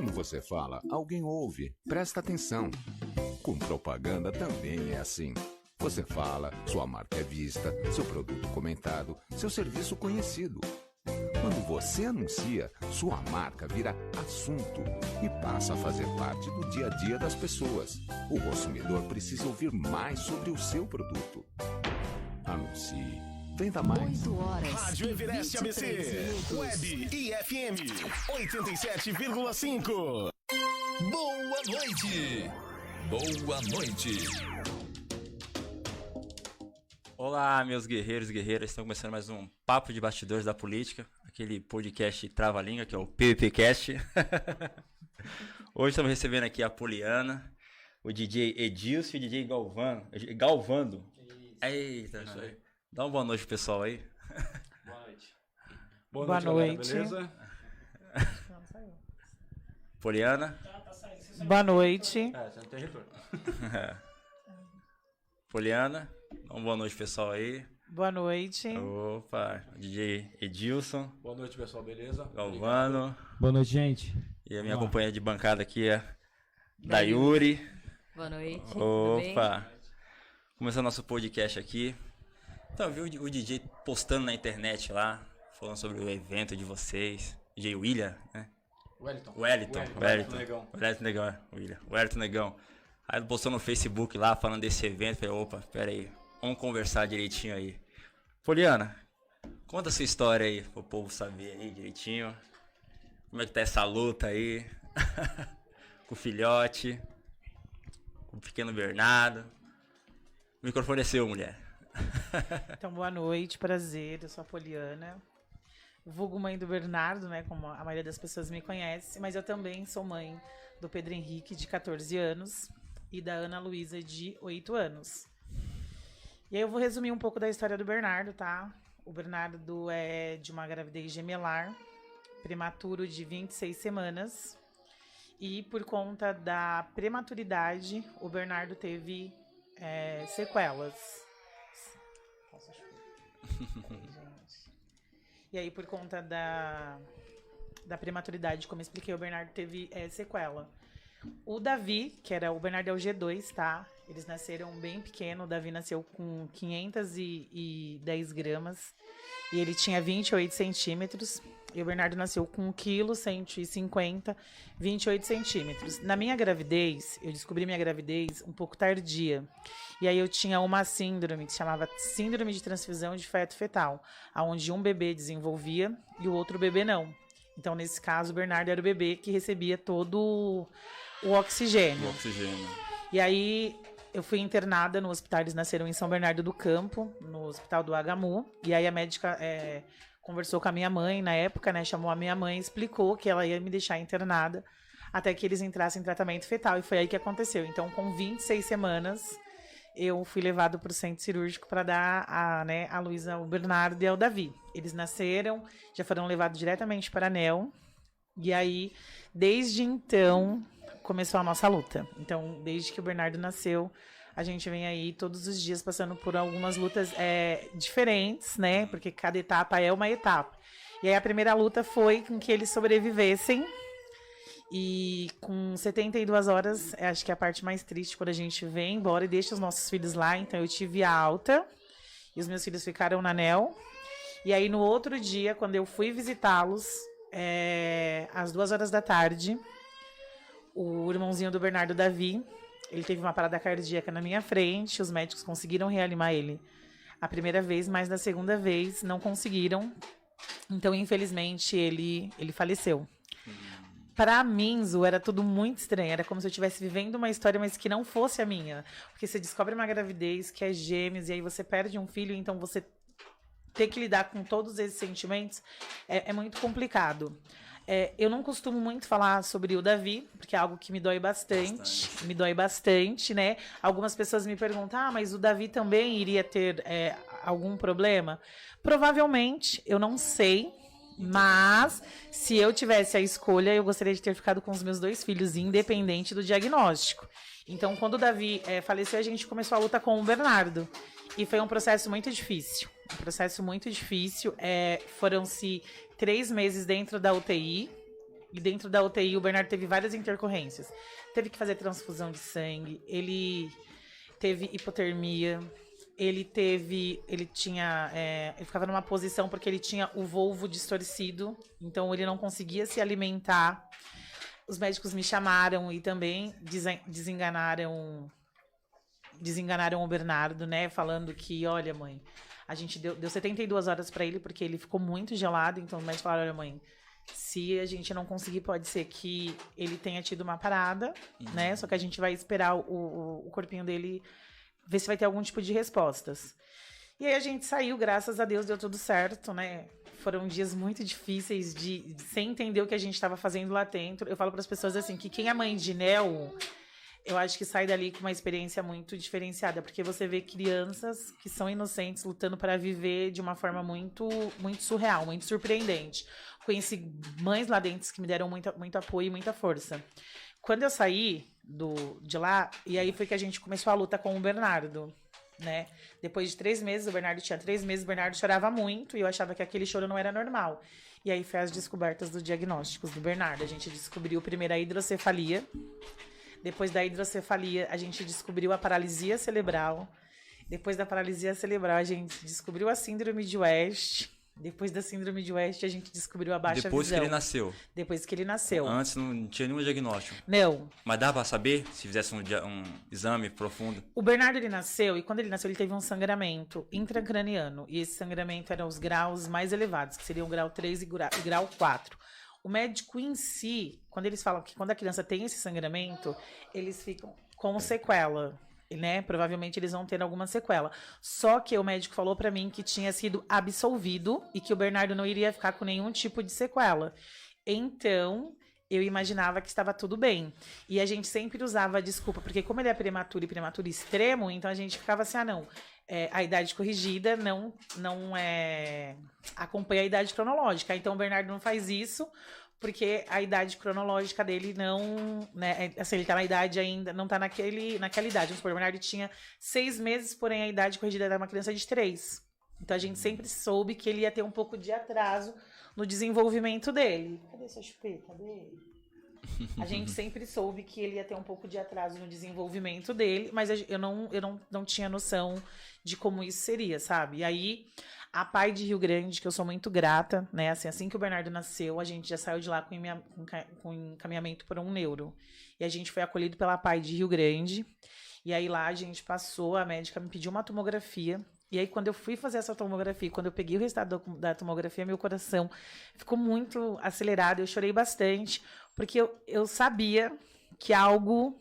Quando você fala, alguém ouve. Presta atenção. Com propaganda também é assim. Você fala, sua marca é vista, seu produto comentado, seu serviço conhecido. Quando você anuncia, sua marca vira assunto e passa a fazer parte do dia a dia das pessoas. O consumidor precisa ouvir mais sobre o seu produto. Anuncie. Venda mais. 8 horas. Rádio Everest ABC. Web e FM 87,5. Boa noite. Boa noite. Olá, meus guerreiros e guerreiras. Estamos começando mais um Papo de Bastidores da Política, aquele podcast trava-língua, que é o PVPcast. Hoje estamos recebendo aqui a Poliana, o DJ Edilson e o DJ Galvando. Eita, isso aí. Dá uma boa noite pro pessoal aí. Boa noite. Boa noite. Galera, beleza? Poliana. Boa noite. Você não tem retorno. Poliana. Dá uma boa noite pessoal aí. Boa noite. Opa, DJ Edilson. Boa noite, pessoal, beleza? Galvano. Boa noite, gente. E a minha companheira de bancada aqui é Dayuri. Boa noite. Opa. Começando nosso podcast aqui. Então, eu vi o DJ postando na internet lá, falando sobre o evento de vocês. DJ William, né? Wellington Negão. Wellington Negão. Aí ele postou no Facebook lá, falando desse evento. Falei, opa, pera aí, vamos conversar direitinho aí. Poliana, conta a sua história aí, pro povo saber aí direitinho. Como é que tá essa luta aí? Com o filhote, com o pequeno Bernardo. O microfone é seu, mulher. Então, boa noite, prazer, eu sou a Poliana. Vulgo mãe do Bernardo, né, como a maioria das pessoas me conhece, mas eu também sou mãe do Pedro Henrique, de 14 anos, e da Ana Luísa, de 8 anos. E aí eu vou resumir um pouco da história do Bernardo, tá? O Bernardo é de uma gravidez gemelar, prematuro de 26 semanas, e por conta da prematuridade, o Bernardo teve sequelas. Nossa, e aí, por conta da prematuridade, como eu expliquei, o Bernardo teve sequela. O Davi, o Bernardo é o G2, tá? Eles nasceram bem pequeno. O Davi nasceu com 510 gramas e ele tinha 28 centímetros. E o Bernardo nasceu com 1 quilo, 150, 28 centímetros. Na minha gravidez, eu descobri minha gravidez um pouco tardia. E aí eu tinha uma síndrome que se chamava Síndrome de Transfusão de Feto Fetal, onde um bebê desenvolvia e o outro bebê não. Então, nesse caso, o Bernardo era o bebê que recebia todo o oxigênio. E aí, eu fui internada no hospital, eles nasceram em São Bernardo do Campo, no hospital do HMU. E aí, a médica conversou com a minha mãe na época, né? Chamou a minha mãe e explicou que ela ia me deixar internada até que eles entrassem em tratamento fetal. E foi aí que aconteceu. Então, com 26 semanas, eu fui levado para o centro cirúrgico para dar a Luísa, o Bernardo e ao Davi. Eles nasceram, já foram levados diretamente para a ANEL. E aí, desde então, começou a nossa luta. Então, desde que o Bernardo nasceu, a gente vem aí todos os dias passando por algumas lutas diferentes, né? Porque cada etapa é uma etapa. E aí, a primeira luta foi com que eles sobrevivessem. E com 72 horas, acho que é a parte mais triste, quando a gente vem embora e deixa os nossos filhos lá. Então, eu tive a alta e os meus filhos ficaram na ANEL. E aí, no outro dia, quando eu fui visitá-los, às 2 horas da tarde, o irmãozinho do Bernardo, Davi, ele teve uma parada cardíaca na minha frente. Os médicos conseguiram reanimar ele a primeira vez, mas na segunda vez não conseguiram. Então, infelizmente, ele faleceu. Pra mim, Zu, era tudo muito estranho. Era como se eu estivesse vivendo uma história, mas que não fosse a minha. Porque você descobre uma gravidez que é gêmeos, e aí você perde um filho, então você ter que lidar com todos esses sentimentos é muito complicado. Eu não costumo muito falar sobre o Davi, porque é algo que me dói bastante. Me dói bastante, né? Algumas pessoas me perguntam, mas o Davi também iria ter algum problema? Provavelmente, eu não sei. Mas, se eu tivesse a escolha, eu gostaria de ter ficado com os meus 2 filhos, independente do diagnóstico. Então, quando o Davi faleceu, a gente começou a luta com o Bernardo. E foi um processo muito difícil. Foram-se 3 meses dentro da UTI. E dentro da UTI, o Bernardo teve várias intercorrências. Teve que fazer transfusão de sangue, ele teve hipotermia, ele ficava numa posição porque ele tinha o volvo distorcido, então ele não conseguia se alimentar. Os médicos me chamaram e também desenganaram o Bernardo, né? Falando que, olha, mãe, a gente deu 72 horas pra ele porque ele ficou muito gelado. Então os médicos falaram, olha, mãe, se a gente não conseguir, pode ser que ele tenha tido uma parada, né? Só que a gente vai esperar o corpinho dele, ver se vai ter algum tipo de respostas. E aí a gente saiu, graças a Deus, deu tudo certo, né? Foram dias muito difíceis sem entender o que a gente estava fazendo lá dentro. Eu falo para as pessoas assim, que quem é mãe de Neo, eu acho que sai dali com uma experiência muito diferenciada, porque você vê crianças que são inocentes lutando para viver de uma forma muito, muito surreal, muito surpreendente. Conheci mães lá dentro que me deram muito apoio e muita força. Quando eu saí de lá, e aí foi que a gente começou a luta com o Bernardo, né? Depois de 3 meses, o Bernardo tinha 3 meses, o Bernardo chorava muito e eu achava que aquele choro não era normal. E aí foi as descobertas dos diagnósticos do Bernardo. A gente descobriu primeiro a hidrocefalia. Depois da hidrocefalia, a gente descobriu a paralisia cerebral. Depois da paralisia cerebral, a gente descobriu a síndrome de West. Depois da síndrome de West, a gente descobriu a baixa Depois visão. que ele nasceu. Depois que ele nasceu. Antes não tinha nenhum diagnóstico. Não. Mas dá pra saber se fizesse um exame profundo? O Bernardo, ele nasceu, e quando ele nasceu, ele teve um sangramento intracraniano. E esse sangramento eram os graus mais elevados, que seriam o grau 3 e grau 4. O médico em si, quando eles falam que quando a criança tem esse sangramento, eles ficam com sequela, né? Provavelmente eles vão ter alguma sequela. Só que o médico falou pra mim que tinha sido absolvido e que o Bernardo não iria ficar com nenhum tipo de sequela. Então, eu imaginava que estava tudo bem. E a gente sempre usava a desculpa, porque como ele é prematuro e prematuro extremo, então a gente ficava assim, a idade corrigida não acompanha a idade cronológica. Então o Bernardo não faz isso porque a idade cronológica dele não, né, assim, ele tá na idade ainda, não tá naquela idade. Vamos supor, o Bernardo tinha 6 meses, porém a idade corrigida era uma criança de 3. Então a gente sempre soube que ele ia ter um pouco de atraso no desenvolvimento dele. Cadê essa chupeta dele? A gente sempre soube que ele ia ter um pouco de atraso no desenvolvimento dele, mas eu não tinha noção de como isso seria, sabe? E aí, a Pai de Rio Grande, que eu sou muito grata, né? Assim que o Bernardo nasceu, a gente já saiu de lá com encaminhamento para um neuro. E a gente foi acolhido pela Pai de Rio Grande. E aí lá a gente passou, a médica me pediu uma tomografia. E aí, quando eu fui fazer essa tomografia, quando eu peguei o resultado da tomografia, meu coração ficou muito acelerado, eu chorei bastante, porque eu sabia que algo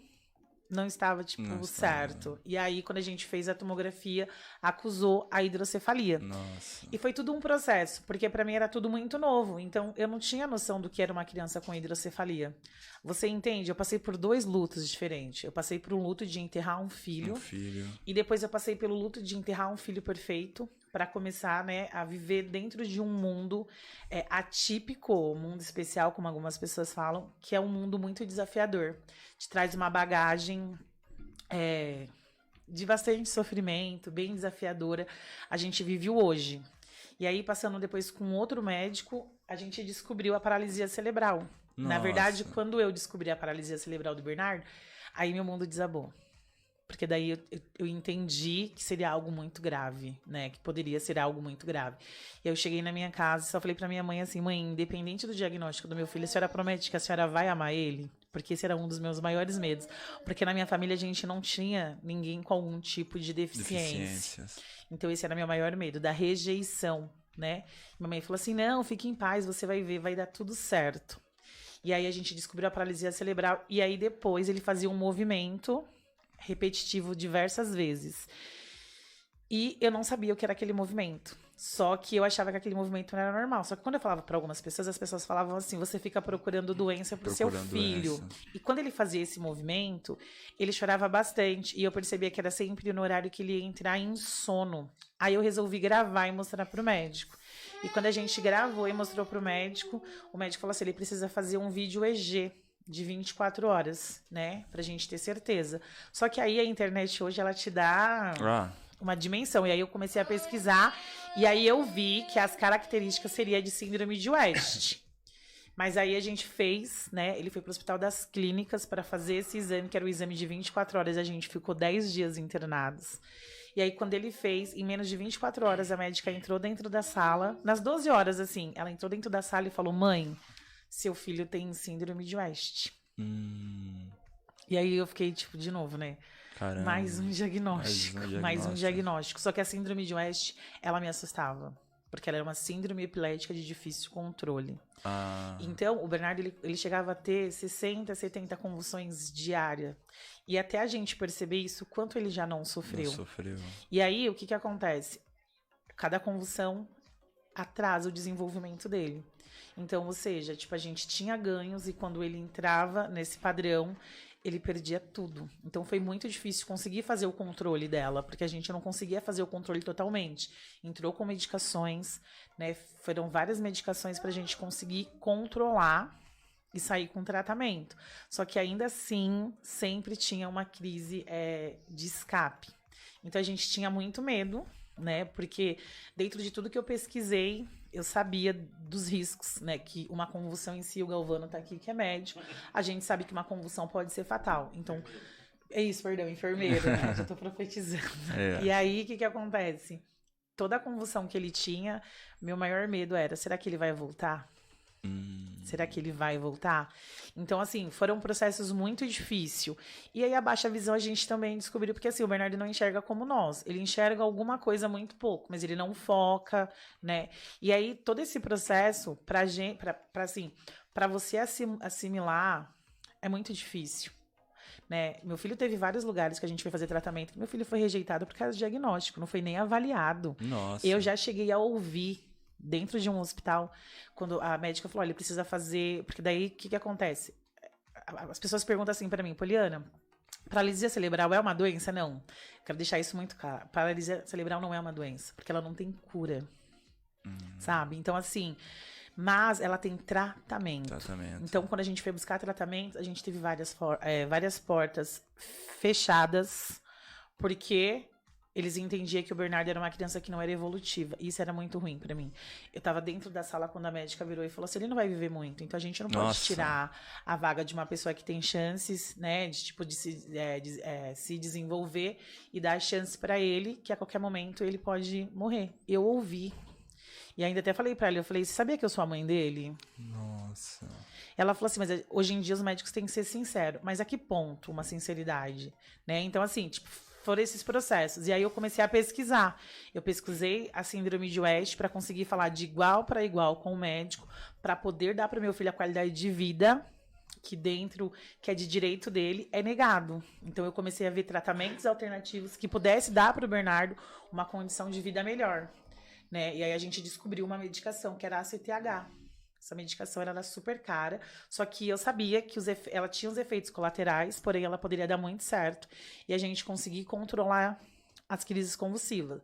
não estava, certo. E aí, quando a gente fez a tomografia, acusou a hidrocefalia. Nossa. E foi tudo um processo, porque pra mim era tudo muito novo. Então, eu não tinha noção do que era uma criança com hidrocefalia. Você entende? Eu passei por 2 lutos diferentes. Eu passei por um luto de enterrar um filho. E depois eu passei pelo luto de enterrar um filho perfeito, para começar, né, a viver dentro de um mundo atípico, um mundo especial, como algumas pessoas falam, que é um mundo muito desafiador. Te traz uma bagagem de bastante sofrimento, bem desafiadora. A gente vive o hoje. E aí, passando depois com outro médico, a gente descobriu a paralisia cerebral. Nossa. Na verdade, quando eu descobri a paralisia cerebral do Bernardo, aí meu mundo desabou. Porque daí eu entendi que seria algo muito grave, né? Que poderia ser algo muito grave. E eu cheguei na minha casa e só falei pra minha mãe assim, mãe, independente do diagnóstico do meu filho, a senhora promete que a senhora vai amar ele? Porque esse era um dos meus maiores medos. Porque na minha família a gente não tinha ninguém com algum tipo de deficiência. Então esse era meu maior medo, da rejeição, né? Minha mãe falou assim, não, fique em paz, você vai ver, vai dar tudo certo. E aí a gente descobriu a paralisia cerebral. E aí depois ele fazia um movimento repetitivo diversas vezes. E eu não sabia o que era aquele movimento. Só que eu achava que aquele movimento não era normal. Só que quando eu falava para algumas pessoas, as pessoas falavam assim, você fica procurando doença pro seu filho. Doença. E quando ele fazia esse movimento, ele chorava bastante. E eu percebia que era sempre no horário que ele ia entrar em sono. Aí eu resolvi gravar e mostrar pro médico. E quando a gente gravou e mostrou pro médico, o médico falou assim, ele precisa fazer um vídeo EG de 24 horas, né? Pra gente ter certeza. Só que aí a internet hoje, ela te dá uma dimensão. E aí eu comecei a pesquisar, e aí eu vi que as características seriam de síndrome de West. Mas aí a gente fez, né? Ele foi pro Hospital das Clínicas para fazer esse exame, que era o exame de 24 horas. A gente ficou 10 dias internados. E aí, quando ele fez, em menos de 24 horas, a médica entrou dentro da sala. Nas 12 horas, assim, ela entrou dentro da sala e falou: mãe, seu filho tem síndrome de West. E aí eu fiquei, tipo, de novo, né? Caramba. Mais um diagnóstico. Mais um diagnóstico. Só que a síndrome de West, ela me assustava. Porque ela era uma síndrome epilética de difícil controle. Então, o Bernardo, ele chegava a ter 60, 70 convulsões diárias. E até a gente perceber isso, quanto ele já não sofreu. E aí, o que acontece? Cada convulsão atrasa o desenvolvimento dele. Então, ou seja, tipo, a gente tinha ganhos e quando ele entrava nesse padrão, ele perdia tudo. Então foi muito difícil conseguir fazer o controle dela, porque a gente não conseguia fazer o controle totalmente. Entrou com medicações, né? Foram várias medicações pra gente conseguir controlar e sair com tratamento. Só que ainda assim, sempre tinha uma crise de escape. Então a gente tinha muito medo, né? Porque dentro de tudo que eu pesquisei, eu sabia dos riscos, né? Que uma convulsão em si, o Galvano tá aqui, que é médico, a gente sabe que uma convulsão pode ser fatal. Então, é isso, perdão, enfermeiro, né? Já tô profetizando. E aí, o que acontece? Toda a convulsão que ele tinha, meu maior medo era, será que ele vai voltar? Será que ele vai voltar? Então, assim, foram processos muito difíceis. E aí, a baixa visão a gente também descobriu, porque assim, o Bernardo não enxerga como nós. Ele enxerga alguma coisa muito pouco, mas ele não foca, né? E aí, todo esse processo, pra você assimilar, é muito difícil. Né? Meu filho teve vários lugares que a gente foi fazer tratamento. Meu filho foi rejeitado por causa do diagnóstico, não foi nem avaliado. Nossa. Eu já cheguei a ouvir dentro de um hospital, quando a médica falou, olha, ele precisa fazer... Porque daí, o que acontece? As pessoas perguntam assim pra mim, Poliana, paralisia cerebral é uma doença? Não. Quero deixar isso muito claro. Paralisia cerebral não é uma doença, porque ela não tem cura. Sabe? Então, assim... Mas ela tem tratamento. Então, quando a gente foi buscar tratamento, a gente teve várias portas fechadas, porque... Eles entendiam que o Bernardo era uma criança que não era evolutiva. E isso era muito ruim pra mim. Eu tava dentro da sala quando a médica virou e falou assim, ele não vai viver muito. Então a gente não pode tirar a vaga de uma pessoa que tem chances, né, de se desenvolver e dar chance pra ele, que a qualquer momento ele pode morrer. Eu ouvi. E ainda até falei pra ela, eu falei, você sabia que eu sou a mãe dele? Nossa. Ela falou assim, mas hoje em dia os médicos têm que ser sinceros. Mas a que ponto uma sinceridade? Né? Então, assim, tipo, foram esses processos. E aí eu comecei a pesquisar. Eu pesquisei a síndrome de West para conseguir falar de igual para igual com o médico, para poder dar para o meu filho a qualidade de vida que é de direito dele, é negado. Então eu comecei a ver tratamentos alternativos que pudesse dar para o Bernardo uma condição de vida melhor. Né? E aí a gente descobriu uma medicação que era a ACTH. Essa medicação era super cara, só que eu sabia que ela tinha os efeitos colaterais, porém ela poderia dar muito certo. E a gente conseguiu controlar as crises convulsivas.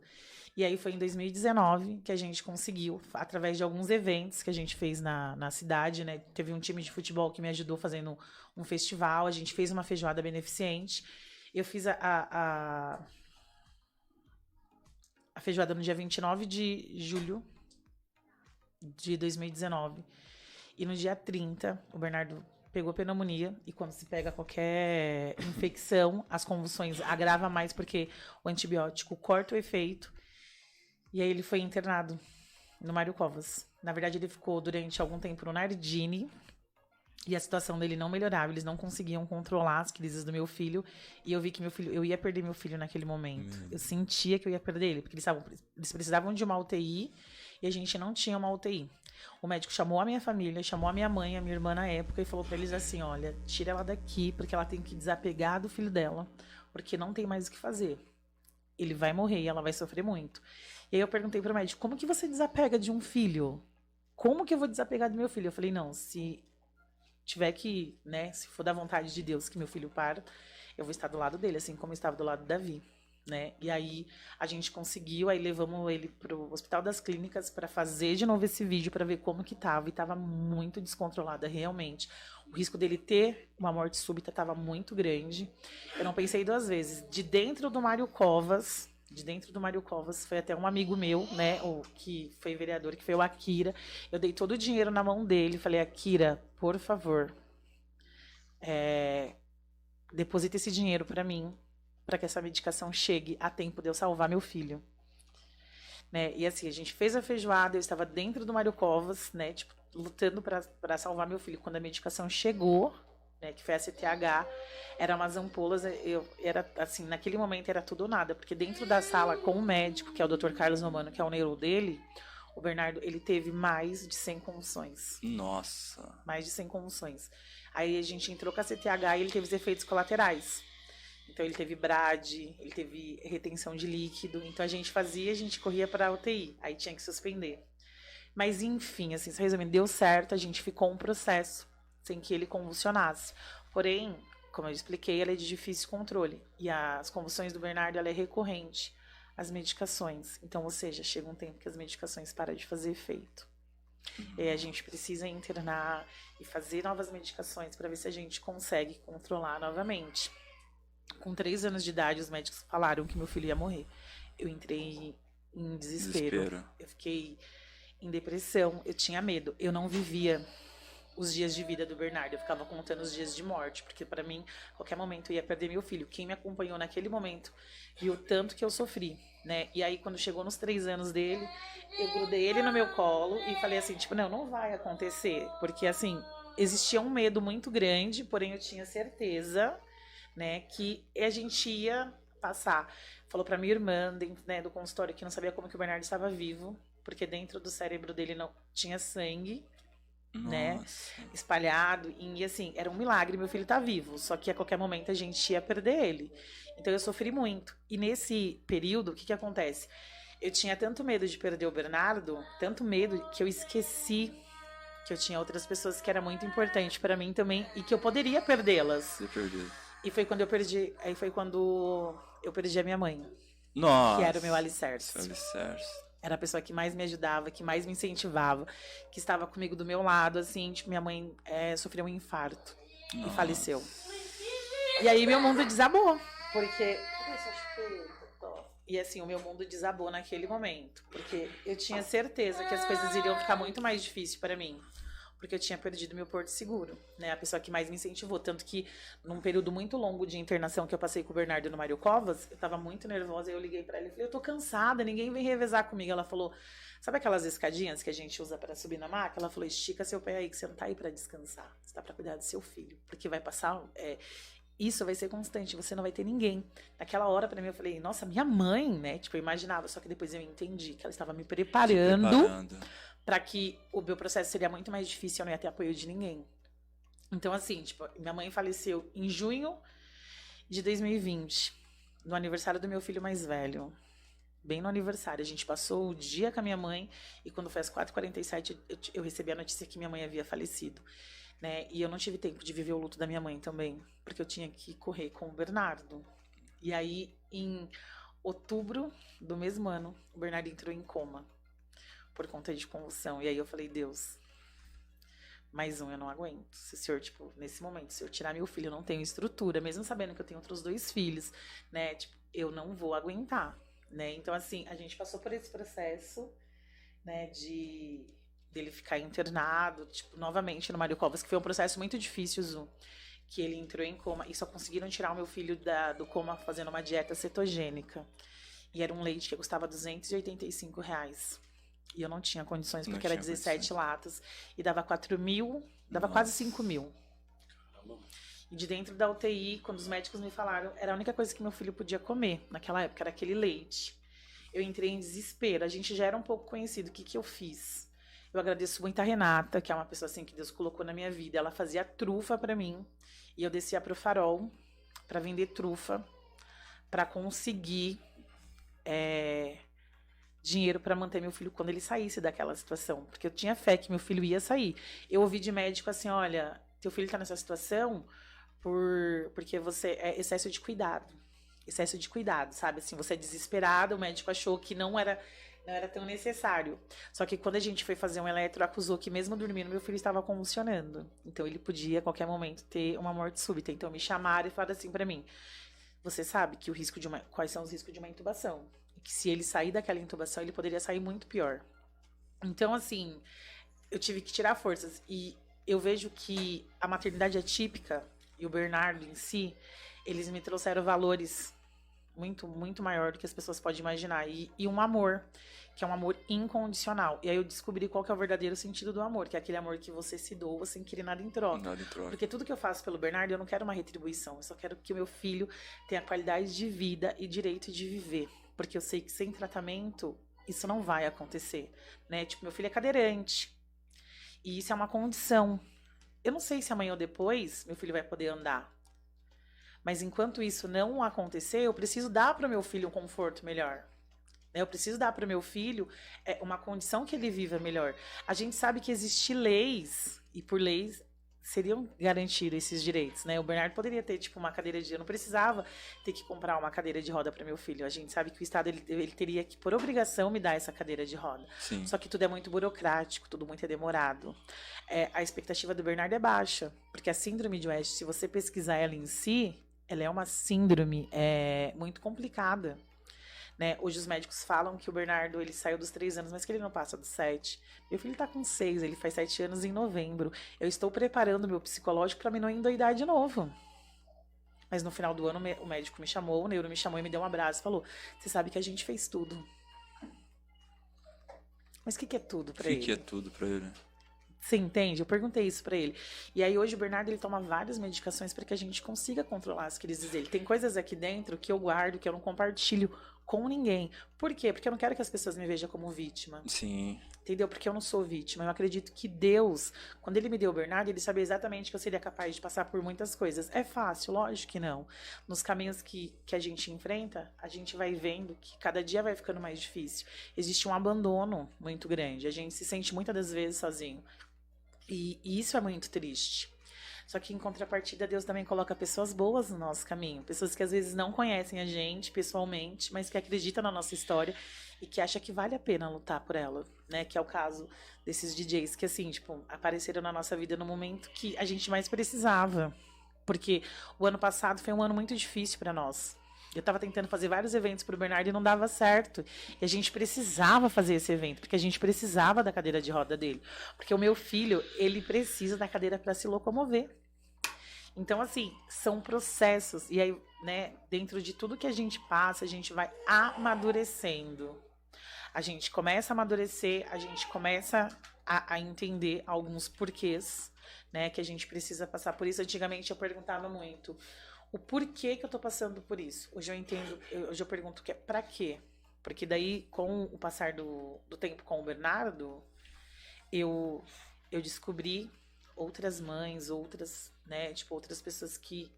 E aí foi em 2019 que a gente conseguiu, através de alguns eventos que a gente fez na cidade, né? Teve um time de futebol que me ajudou fazendo um festival, a gente fez uma feijoada beneficente. Eu fiz a feijoada no dia 29 de julho de 2019. E no dia 30, o Bernardo pegou pneumonia. E quando se pega qualquer infecção, as convulsões agravam mais porque o antibiótico corta o efeito. E aí ele foi internado no Mário Covas. Na verdade, ele ficou durante algum tempo no Nardini. E a situação dele não melhorava. Eles não conseguiam controlar as crises do meu filho. E eu vi que eu ia perder meu filho naquele momento. Eu sentia que eu ia perder ele. Porque eles precisavam de uma UTI. E a gente não tinha uma UTI. O médico chamou a minha família, chamou a minha mãe, a minha irmã na época, e falou pra eles assim, olha, tira ela daqui, porque ela tem que desapegar do filho dela, porque não tem mais o que fazer. Ele vai morrer e ela vai sofrer muito. E aí eu perguntei pro médico, como que você desapega de um filho? Como que eu vou desapegar do meu filho? Eu falei, não, se tiver que, né, se for da vontade de Deus que meu filho para, eu vou estar do lado dele, assim como eu estava do lado do Davi. Né? E aí a gente conseguiu, aí levamos ele pro Hospital das Clínicas para fazer de novo esse vídeo para ver como que tava, e tava muito descontrolada realmente. O risco dele ter uma morte súbita tava muito grande. Eu não pensei duas vezes. De dentro do Mário Covas, de dentro do Mário Covas, foi até um amigo meu, né, o que foi vereador, que foi o Akira. Eu dei todo o dinheiro na mão dele, falei, Akira, por favor, deposita esse dinheiro para mim, para que essa medicação chegue a tempo de eu salvar meu filho. Né? E assim, a gente fez a feijoada, eu estava dentro do Mário Covas, né, tipo, lutando para salvar meu filho. Quando a medicação chegou, né, que foi a CTH, eram umas ampolas, era assim, naquele momento era tudo ou nada, porque dentro da sala com o médico, que é o Dr. Carlos Romano, que é o neuro dele, o Bernardo, ele teve mais de 100 convulsões. Nossa. Mais de 100 convulsões. Aí a gente entrou com a CTH e ele teve os efeitos colaterais. Então ele teve BRAD, ele teve retenção de líquido. Então a gente corria para a UTI, aí tinha que suspender. Mas enfim, assim, só resumindo, deu certo, a gente ficou um processo sem que ele convulsionasse. Porém, como eu expliquei, ela é de difícil controle. E as convulsões do Bernardo, ela é recorrente às medicações. Então, ou seja, chega um tempo que as medicações param de fazer efeito. E a gente precisa internar e fazer novas medicações para ver se a gente consegue controlar novamente. Com 3 anos de idade, os médicos falaram que meu filho ia morrer. Eu entrei em desespero. Eu fiquei em depressão, eu tinha medo. Eu não vivia os dias de vida do Bernardo, eu ficava contando os dias de morte, porque para mim, a qualquer momento eu ia perder meu filho. Quem me acompanhou naquele momento viu o tanto que eu sofri, né? E aí, quando chegou nos 3 anos dele, eu grudei ele no meu colo e falei assim, tipo, não vai acontecer, porque assim, existia um medo muito grande, porém eu tinha certeza, né, que a gente ia passar. Falou pra minha irmã, né, do consultório, que não sabia como que o Bernardo estava vivo, porque dentro do cérebro dele não tinha sangue, né, espalhado, e assim, era um milagre, meu filho tá vivo, só que a qualquer momento a gente ia perder ele. Então eu sofri muito. E nesse período, o que acontece? Eu tinha tanto medo de perder o Bernardo, tanto medo, que eu esqueci que eu tinha outras pessoas que era muito importante para mim também, e que eu poderia perdê-las. Você perdeu. E foi quando eu perdi a minha mãe. Nossa. Que era o meu alicerce. Alicerce. Era a pessoa que mais me ajudava, que mais me incentivava, que estava comigo do meu lado, assim, tipo, minha mãe sofreu um infarto e faleceu. E aí meu mundo desabou, porque... E assim, o meu mundo desabou naquele momento, porque eu tinha certeza que as coisas iriam ficar muito mais difíceis para mim, porque eu tinha perdido meu porto seguro, né? A pessoa que mais me incentivou, tanto que num período muito longo de internação que eu passei com o Bernardo no Mário Covas, eu tava muito nervosa, e eu liguei pra ela e falei, eu tô cansada, ninguém vem revezar comigo. Ela falou, sabe aquelas escadinhas que a gente usa para subir na maca? Ela falou, estica seu pé aí, que você não tá aí pra descansar, você tá pra cuidar do seu filho, porque vai passar... isso vai ser constante, você não vai ter ninguém. Naquela hora, pra mim, eu falei, nossa, minha mãe, né? Tipo, eu imaginava, só que depois eu entendi que ela estava me preparando para que o meu processo seria muito mais difícil, eu não ia ter apoio de ninguém. Então, assim, tipo, minha mãe faleceu em junho de 2020, no aniversário do meu filho mais velho. Bem no aniversário. A gente passou o dia com a minha mãe e quando foi às 4h47, eu recebi a notícia que minha mãe havia falecido. Né? E eu não tive tempo de viver o luto da minha mãe também, porque eu tinha que correr com o Bernardo. E aí, em outubro do mesmo ano, o Bernardo entrou em coma por conta de convulsão. E aí eu falei, Deus, mais um eu não aguento. Se o senhor, tipo, nesse momento, se eu tirar meu filho, eu não tenho estrutura, mesmo sabendo que eu tenho outros 2 filhos, né? Tipo, eu não vou aguentar, né? Então, assim, a gente passou por esse processo, né, dele ficar internado, tipo, novamente no Mário Covas, que foi um processo muito difícil, Zu, que ele entrou em coma e só conseguiram tirar o meu filho do coma fazendo uma dieta cetogênica. E era um leite que custava R$285. E eu não tinha condições, porque era 17 latas. E dava 4 mil, dava quase 5 mil. E de dentro da UTI, quando os médicos me falaram, era a única coisa que meu filho podia comer naquela época, era aquele leite. Eu entrei em desespero, a gente já era um pouco conhecido. O que eu fiz? Eu agradeço muito a Renata, que é uma pessoa assim que Deus colocou na minha vida. Ela fazia trufa pra mim. E eu descia pro Farol pra vender trufa, pra conseguir dinheiro pra manter meu filho quando ele saísse daquela situação. Porque eu tinha fé que meu filho ia sair. Eu ouvi de médico assim, olha, teu filho tá nessa situação porque você é excesso de cuidado. Excesso de cuidado, sabe? Assim, você é desesperado, o médico achou que não era tão necessário. Só que quando a gente foi fazer um eletro, acusou que mesmo dormindo, meu filho estava convulsionando. Então ele podia, a qualquer momento, ter uma morte súbita. Então me chamaram e falaram assim pra mim, você sabe que quais são os riscos de uma intubação. E que se ele sair daquela intubação, ele poderia sair muito pior. Então, assim, eu tive que tirar forças. E eu vejo que a maternidade atípica e o Bernardo em si, eles me trouxeram valores muito, muito maior do que as pessoas podem imaginar. E um amor, que é um amor incondicional. E aí eu descobri qual que é o verdadeiro sentido do amor, que é aquele amor que você se doa sem querer nada em troca. Nada em troca. Porque tudo que eu faço pelo Bernardo, eu não quero uma retribuição. Eu só quero que o meu filho tenha qualidade de vida e direito de viver. Porque eu sei que sem tratamento, isso não vai acontecer, né? Tipo, meu filho é cadeirante. E isso é uma condição. Eu não sei se amanhã ou depois meu filho vai poder andar. Mas enquanto isso não acontecer, eu preciso dar para o meu filho um conforto melhor. Eu preciso dar para o meu filho uma condição que ele viva melhor. A gente sabe que existem leis, e por leis seriam garantidos esses direitos, né? O Bernardo poderia ter, tipo, uma cadeira de... Eu não precisava ter que comprar uma cadeira de roda para meu filho. A gente sabe que o Estado, ele teria que, por obrigação, me dar essa cadeira de roda. Sim. Só que tudo é muito burocrático, tudo muito demorado. A expectativa do Bernardo é baixa, porque a síndrome de West, se você pesquisar ela em si, ela é uma síndrome muito complicada. Né? Hoje os médicos falam que o Bernardo ele saiu dos 3 anos, mas que ele não passa dos 7. Meu filho tá com 6, ele faz 7 anos em novembro. Eu estou preparando meu psicológico para mim não endoidar de novo. Mas no final do ano o médico me chamou, o neuro me chamou e me deu um abraço e falou: você sabe que a gente fez tudo. Mas o que é tudo para ele? O que é tudo para ele? Você entende? Eu perguntei isso pra ele. E aí hoje o Bernardo ele toma várias medicações para que a gente consiga controlar as crises dele. Tem coisas aqui dentro que eu guardo, que eu não compartilho com ninguém. Por quê? Porque eu não quero que as pessoas me vejam como vítima. Sim. Entendeu? Porque eu não sou vítima. Eu acredito que Deus, quando ele me deu o Bernardo, ele sabia exatamente que eu seria capaz de passar por muitas coisas. É fácil? Lógico que não. Nos caminhos que a gente enfrenta, a gente vai vendo que cada dia vai ficando mais difícil. Existe um abandono muito grande. A gente se sente muitas das vezes sozinho. E isso é muito triste. Só que em contrapartida, Deus também coloca pessoas boas no nosso caminho. Pessoas que às vezes não conhecem a gente pessoalmente, mas que acreditam na nossa história e que acham que vale a pena lutar por ela, né? Que é o caso desses DJs que, assim, tipo, apareceram na nossa vida no momento que a gente mais precisava. Porque o ano passado foi um ano muito difícil para nós. Eu tava tentando fazer vários eventos pro Bernardo e não dava certo. E a gente precisava fazer esse evento, porque a gente precisava da cadeira de roda dele. Porque o meu filho, ele precisa da cadeira para se locomover. Então, assim, são processos. E aí, né, dentro de tudo que a gente passa, a gente vai amadurecendo. A gente começa a amadurecer, a gente começa a entender alguns porquês, né, que a gente precisa passar por isso. Antigamente eu perguntava muito o porquê que eu tô passando por isso. Hoje eu entendo, hoje eu pergunto que é pra quê? Porque daí, com o passar do tempo com o Bernardo, eu descobri outras mães, outras, né, tipo, outras pessoas que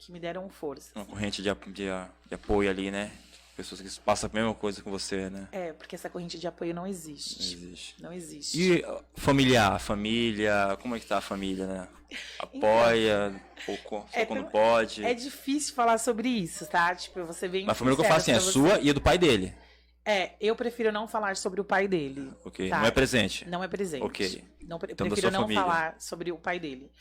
me deram força. Uma corrente de apoio ali, né? Pessoas que passam a mesma coisa com você, né? Porque essa corrente de apoio não existe. Não existe. Não existe. E família, como é que tá a família, né? Apoia, pouco, só quando pode. É difícil falar sobre isso, tá? Tipo, você vem. Mas a família que eu falo assim, é sua e é do pai dele. Eu prefiro não falar sobre o pai dele. Ok, tá? não é presente. Não é presente. Ok. Não, então, prefiro não família. falar sobre o pai dele.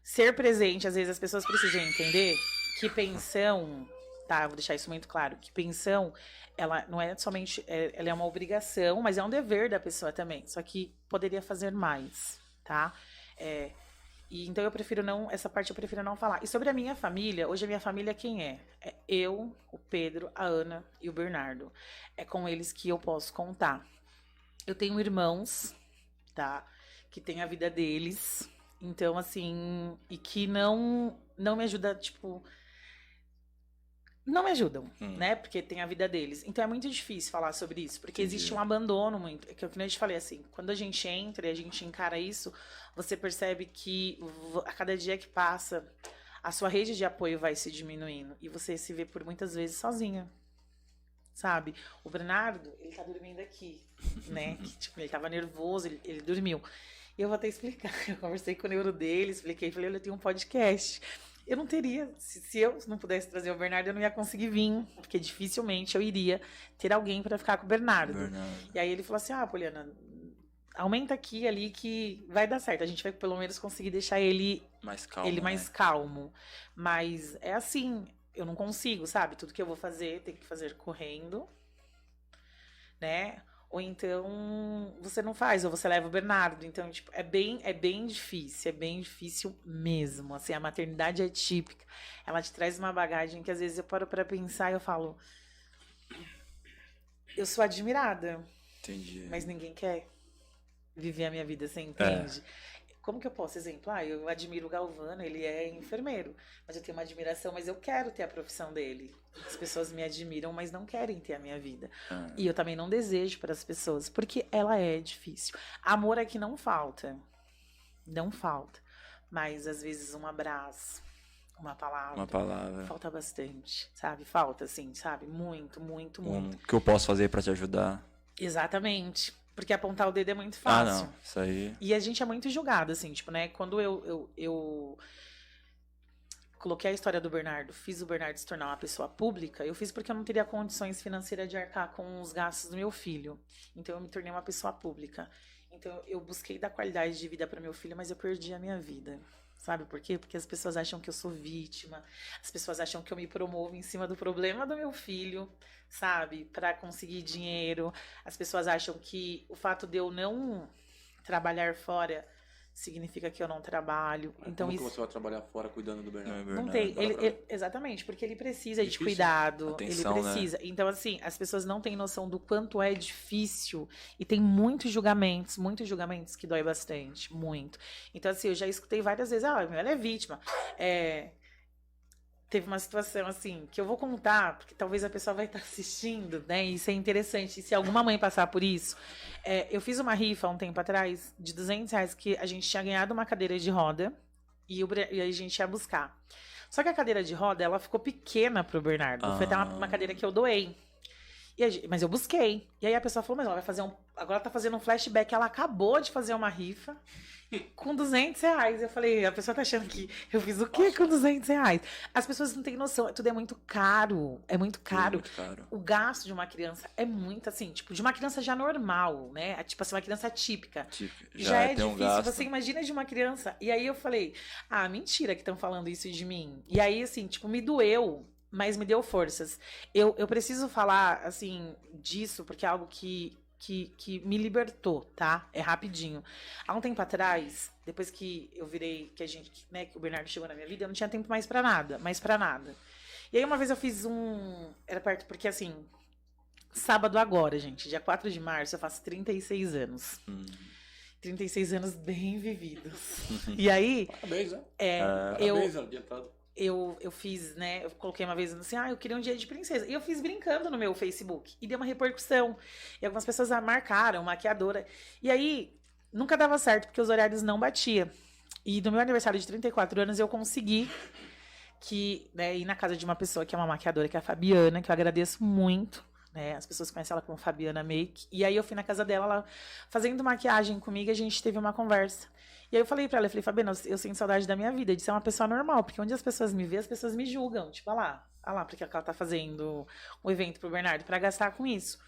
Ser presente, às vezes as pessoas precisam entender que pensão, tá? Vou deixar isso muito claro. Que pensão, ela não é somente, ela é uma obrigação, mas é um dever da pessoa também. Só que poderia fazer mais, tá? E então eu prefiro não, essa parte eu prefiro não falar. E sobre a minha família, hoje a minha família quem é? É eu, o Pedro, a Ana e o Bernardo. É com eles que eu posso contar. Eu tenho irmãos, tá? Que tem a vida deles. Então, assim, e que não me ajuda, tipo, não me ajudam, né? Porque tem a vida deles. Então é muito difícil falar sobre isso, porque existe um abandono muito. É que eu te falei assim, quando a gente entra e a gente encara isso, você percebe que a cada dia que passa, a sua rede de apoio vai se diminuindo e você se vê por muitas vezes sozinha. Sabe? O Bernardo, ele tá dormindo aqui, né? Que, tipo, ele tava nervoso, ele dormiu. E eu vou até explicar. Eu conversei com o neuro dele, expliquei, falei, eu tenho um podcast. Eu não teria, se eu não pudesse trazer o Bernardo, eu não ia conseguir vir, porque dificilmente eu iria ter alguém para ficar com o Bernardo. E aí ele falou assim, Poliana, aumenta aqui ali que vai dar certo. A gente vai pelo menos conseguir deixar ele mais calmo. mais calmo. Mas é assim, eu não consigo, sabe? Tudo que eu vou fazer, tem que fazer correndo, né? Ou então você não faz, ou você leva o Bernardo. Então, tipo, é bem difícil mesmo. Assim, a maternidade é típica. Ela te traz uma bagagem que às vezes eu paro pra pensar e eu falo, eu sou admirada, Entendi. mas ninguém quer viver a minha vida, você entende? Como que eu posso, exemplo? Eu admiro o Galvano, ele é enfermeiro, mas eu tenho uma admiração, mas eu quero ter a profissão dele. As pessoas me admiram, mas não querem ter a minha vida. E eu também não desejo para as pessoas, porque ela é difícil. Amor aqui não falta. Não falta. Mas, às vezes, um abraço, uma palavra. Falta bastante, sabe? Falta, assim, sabe? Muito. O que eu posso fazer pra te ajudar? Exatamente. Porque apontar o dedo é muito fácil. Não, isso aí. E a gente é muito julgado, assim, tipo, né? Quando eu coloquei a história do Bernardo, fiz o Bernardo se tornar uma pessoa pública, eu fiz porque eu não teria condições financeiras de arcar com os gastos do meu filho. Então eu me tornei uma pessoa pública. Então eu busquei dar qualidade de vida para meu filho, mas eu perdi a minha vida. Sabe por quê? Porque as pessoas acham que eu sou vítima, as pessoas acham que eu me promovo em cima do problema do meu filho, sabe? Para conseguir dinheiro. As pessoas acham que o fato de eu não trabalhar fora significa que eu não trabalho. Então Como isso que você vai trabalhar fora cuidando do Bernardo? não tem. Exatamente, porque ele precisa de Difícil. cuidado. Atenção, ele precisa. Então, assim, as pessoas não têm noção do quanto é difícil. E tem muitos julgamentos que dói bastante. Muito. Então, assim, eu já escutei várias vezes, ela é vítima. Teve uma situação, assim, que eu vou contar, porque talvez a pessoa vai estar assistindo, né? E isso é interessante. E se alguma mãe passar por isso. Eu fiz uma rifa há um tempo atrás de R$200, que a gente tinha ganhado uma cadeira de roda e a gente ia buscar. Só que a cadeira de roda, ela ficou pequena pro Bernardo. Foi até uma cadeira que eu doei. Mas eu busquei. E aí a pessoa falou, mas ela vai fazer agora ela tá fazendo um flashback. Ela acabou de fazer uma rifa com R$200. Eu falei, a pessoa tá achando que eu fiz o quê com R$200? As pessoas não têm noção. Tudo é muito caro. É muito caro. Muito caro. O gasto de uma criança é muito assim, tipo, de uma criança já normal, né? Tipo assim, uma criança típica. Já é tem um difícil. gasto. Você imagina de uma criança. E aí eu falei, mentira que estão falando isso de mim. E aí, assim, tipo, me doeu. Mas me deu forças. Eu preciso falar, assim, disso, porque é algo que me libertou, tá? É rapidinho. Há um tempo atrás, depois que eu virei, que o Bernardo chegou na minha vida, eu não tinha tempo mais pra nada. E aí uma vez eu fiz era perto, porque assim, sábado agora, gente, dia 4 de março, eu faço 36 anos. 36 anos bem vividos. E aí... Parabéns, né? Parabéns, adiantado. Eu fiz, né? Eu coloquei uma vez assim, eu queria um dia de princesa. E eu fiz brincando no meu Facebook. E deu uma repercussão. E algumas pessoas marcaram, maquiadora. E aí, nunca dava certo, porque os horários não batiam. E no meu aniversário de 34 anos, eu consegui ir na casa de uma pessoa que é uma maquiadora, que é a Fabiana, que eu agradeço muito. Né? As pessoas conhecem ela como Fabiana Make. E aí eu fui na casa dela, ela fazendo maquiagem comigo, a gente teve uma conversa. E aí eu falei pra ela, Fabiana, eu sinto saudade da minha vida, de ser uma pessoa normal, porque onde as pessoas me veem, as pessoas me julgam. Tipo, olha lá, porque ela tá fazendo um evento pro Bernardo pra gastar com isso.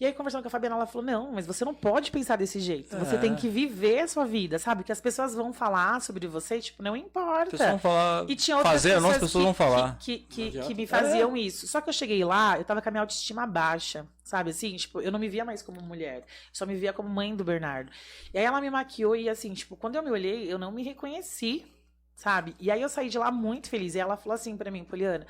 E aí, conversando com a Fabiana, ela falou, não, mas você não pode pensar desse jeito. Você tem que viver a sua vida, sabe? Que as pessoas vão falar sobre você, tipo, não importa. As pessoas vão falar, e tinha outras pessoas as pessoas vão falar. Que me faziam isso. Só que eu cheguei lá, eu tava com a minha autoestima baixa, sabe? Assim, tipo, eu não me via mais como mulher. Eu só me via como mãe do Bernardo. E aí ela me maquiou e assim, tipo, quando eu me olhei, eu não me reconheci, sabe? E aí eu saí de lá muito feliz. E ela falou assim pra mim, Poliana,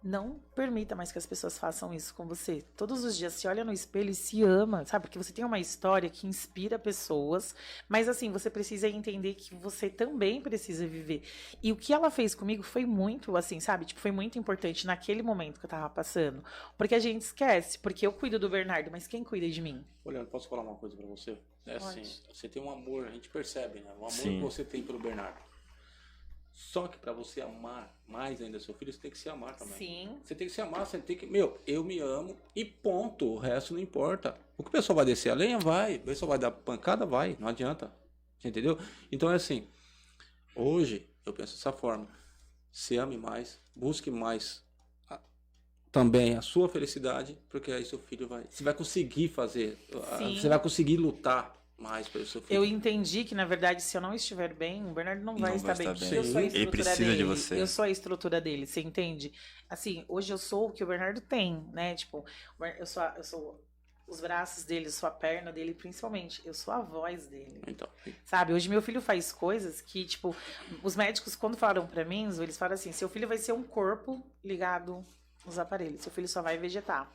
não permita mais que as pessoas façam isso com você. Todos os dias se olha no espelho e se ama, sabe? Porque você tem uma história que inspira pessoas, mas assim, você precisa entender que você também precisa viver. E o que ela fez comigo foi muito, assim, sabe? Tipo, foi muito importante naquele momento que eu tava passando. Porque a gente esquece, porque eu cuido do Bernardo, mas quem cuida de mim? Olha, posso falar uma coisa pra você? Assim, você tem um amor, a gente percebe, né? O amor Sim. que você tem pelo Bernardo. Só que pra você amar mais ainda seu filho, você tem que se amar também. Sim. Você tem que se amar, você tem que... eu me amo e ponto. O resto não importa. O que o pessoal vai descer a lenha, vai. O pessoal vai dar pancada, vai. Não adianta. Você entendeu? Então é assim. Hoje, eu penso dessa forma. Se ame mais. Busque mais também a sua felicidade. Porque aí seu filho vai... Você vai conseguir fazer. Você vai conseguir lutar mais pelo seu filho. Eu entendi que, na verdade, se eu não estiver bem, o Bernardo não vai estar bem. Porque eu sou a Ele estrutura precisa dele. de você. Eu sou a estrutura dele, você entende? Assim, hoje eu sou o que o Bernardo tem, né? Tipo, eu sou os braços dele, eu sou a perna dele, principalmente. Eu sou a voz dele. Então, Sabe, hoje meu filho faz coisas que, tipo, os médicos, quando falaram pra mim, eles falam assim, seu filho vai ser um corpo ligado nos aparelhos, seu filho só vai vegetar.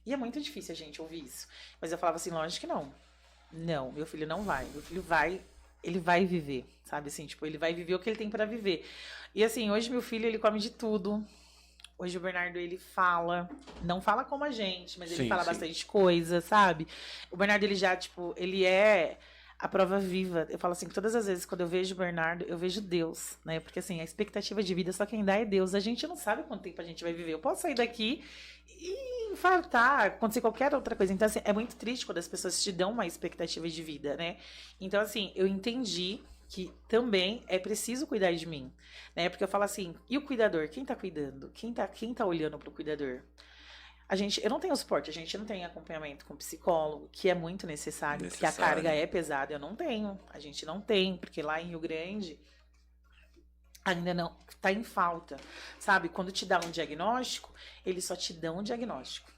E é muito difícil a gente ouvir isso. Mas eu falava assim, lógico que não. Não, meu filho não vai. Meu filho vai, ele vai viver, sabe assim, tipo, ele vai viver o que ele tem pra viver. E assim, hoje meu filho, ele come de tudo. Hoje o Bernardo, ele fala, não fala como a gente, mas ele Sim, fala sim. bastante coisa, sabe? O Bernardo, ele já, tipo, ele é a prova viva. Eu falo assim, que todas as vezes quando eu vejo o Bernardo, eu vejo Deus, né? Porque assim, a expectativa de vida só quem dá é Deus. A gente não sabe quanto tempo a gente vai viver. Eu posso sair daqui e infartar, acontecer qualquer outra coisa. Então, assim, é muito triste quando as pessoas te dão uma expectativa de vida, né? Então, assim, eu entendi que também é preciso cuidar de mim, né? Porque eu falo assim, e o cuidador? Quem tá cuidando? Quem tá olhando pro cuidador? Eu não tenho suporte, a gente não tem acompanhamento com psicólogo, que é muito necessário, porque a carga é pesada, eu não tenho, a gente não tem, porque lá em Rio Grande ainda não, tá em falta, sabe? Quando te dá um diagnóstico, eles só te dão um diagnóstico.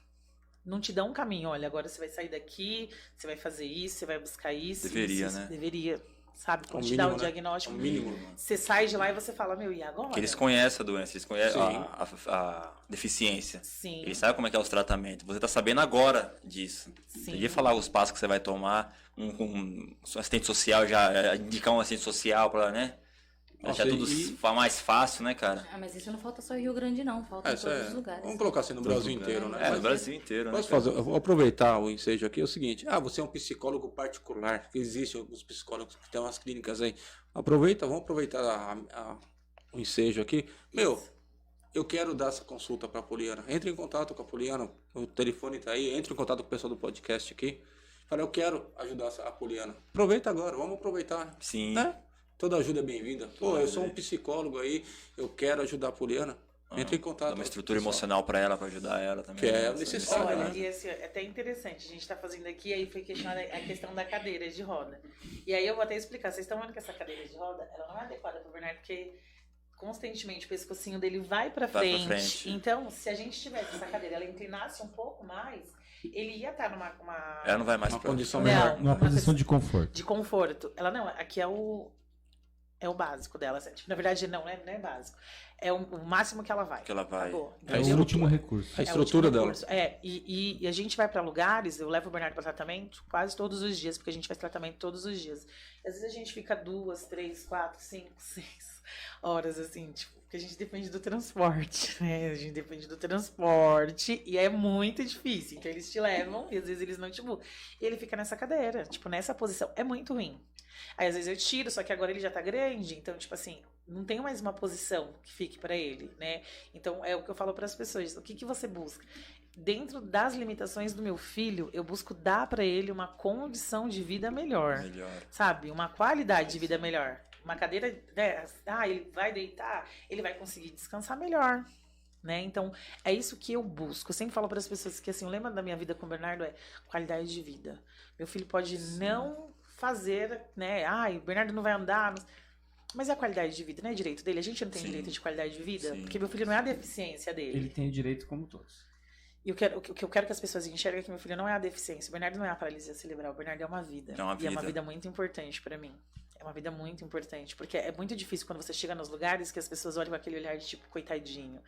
Não te dão um caminho, olha, agora você vai sair daqui, você vai fazer isso, você vai buscar isso. Deveria, isso, né? Deveria, sabe? Quando É o te dá mínimo, um né? diagnóstico, É o mínimo. você sai de lá e você fala, meu, e agora? Porque eles conhecem a doença, eles conhecem Sim. a deficiência. Sim. Eles sabem como é que é os tratamentos. Você tá sabendo agora disso. Sim. Podia falar os passos que você vai tomar, um assistente social, já indicar um assistente social pra, né? Nossa, Deixar tudo mais fácil, né, cara? Ah, mas isso não falta só em Rio Grande, não. Falta em Isso todos os lugares. Vamos colocar assim no Brasil inteiro, né? É, no Mas- Brasil inteiro, né? Posso cara? fazer? Eu vou aproveitar o ensejo aqui. É o seguinte: você é um psicólogo particular, que existe alguns psicólogos que têm umas clínicas aí. Vamos aproveitar o ensejo aqui. Eu quero dar essa consulta para a Poliana. Entre em contato com a Poliana, o telefone tá aí. Entre em contato com o pessoal do podcast aqui. Fala, eu quero ajudar a Poliana. Aproveita agora, vamos aproveitar. Sim. Né? Toda ajuda é bem-vinda. Pô, eu sou um psicólogo aí, eu quero ajudar a Poliana. Entre em contato. Dá uma estrutura pessoal. emocional pra ela, pra ajudar ela também. Que é né? necessário, Olha, né? e assim, é até interessante, a gente tá fazendo aqui, aí foi questionada a questão da cadeira de roda. E aí eu vou até explicar, vocês estão vendo que essa cadeira de roda, ela não é adequada pro Bernardo, porque constantemente o pescocinho dele vai pra Vai pra frente. frente. Então, se a gente tivesse essa cadeira, ela inclinasse um pouco mais, ele ia estar numa Ela não vai mais Uma pra condição Não. melhor. Numa posição de conforto. de conforto. Ela não, aqui é o básico dela. Assim. Tipo, na verdade, não é básico. É o máximo que ela vai. Que ela vai. Acabou. É Entendeu? o último recurso. A É o estrutura último dela. recurso. E a gente vai pra lugares, eu levo o Bernardo pra tratamento quase todos os dias, porque a gente faz tratamento todos os dias. Às vezes a gente fica 2, 3, 4, 5, 6 horas, assim, tipo, porque a gente depende do transporte, né? A gente depende do transporte e é muito difícil. Então eles te levam e às vezes eles não te buscam. E ele fica nessa cadeira, tipo, nessa posição. É muito ruim. Aí às vezes eu tiro, só que agora ele já tá grande, então, tipo assim, não tem mais uma posição que fique pra ele, né? Então é o que eu falo pras pessoas. O que você busca? Dentro das limitações do meu filho, eu busco dar pra ele uma condição de vida melhor. Sabe? Uma qualidade de vida melhor. Uma cadeira, né? Ele vai deitar, ele vai conseguir descansar melhor. Né? Então, é isso que eu busco. Eu sempre falo para as pessoas que assim, o lema da minha vida com o Bernardo é qualidade de vida. Meu filho pode não fazer, né? O Bernardo não vai andar, mas é a qualidade de vida, não é direito dele. A gente não tem direito de qualidade de vida, porque meu filho não é a deficiência dele. Ele tem o direito como todos. E o que eu quero que as pessoas enxerguem é que meu filho não é a deficiência. O Bernardo não é a paralisia cerebral. O Bernardo é uma vida. É uma E é uma vida. vida muito importante pra mim. É uma vida muito importante. Porque é muito difícil quando você chega nos lugares que as pessoas olham com aquele olhar de tipo, coitadinho.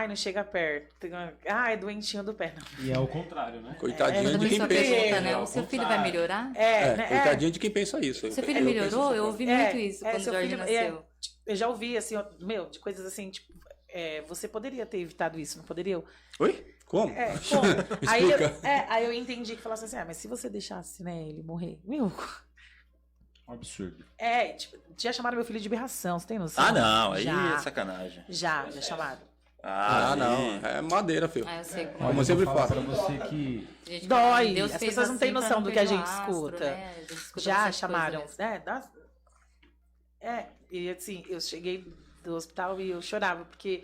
Não chega perto. É doentinho do pé. Não. E é o contrário, né? Coitadinha de Também quem sua pensa. pergunta, né? Ao O seu filho vai contrário. melhorar? Né? Coitadinha de quem pensa isso. Seu filho Eu penso melhorou? assim, Eu ouvi muito isso quando o seu Jorge filho- nasceu. eu já ouvi, assim, de coisas assim, tipo, você poderia ter evitado isso, não poderia? Oi? Como? Como? Explica. Aí eu entendi que falasse assim, mas se você deixasse, né, ele morrer, Um absurdo. tipo, já chamaram meu filho de berração, você tem noção? Não, aí já, é sacanagem. já chamaram. Não. É madeira, filho. Eu sei como Como eu eu sempre vou falar falo. pra você que a gente Dói, fala, Deus as fez pessoas não têm assim pra noção não do que a perder o gente astro, escuta. né? A gente escuta Já bastante chamaram, coisa, né? E assim, eu cheguei do hospital e eu chorava, porque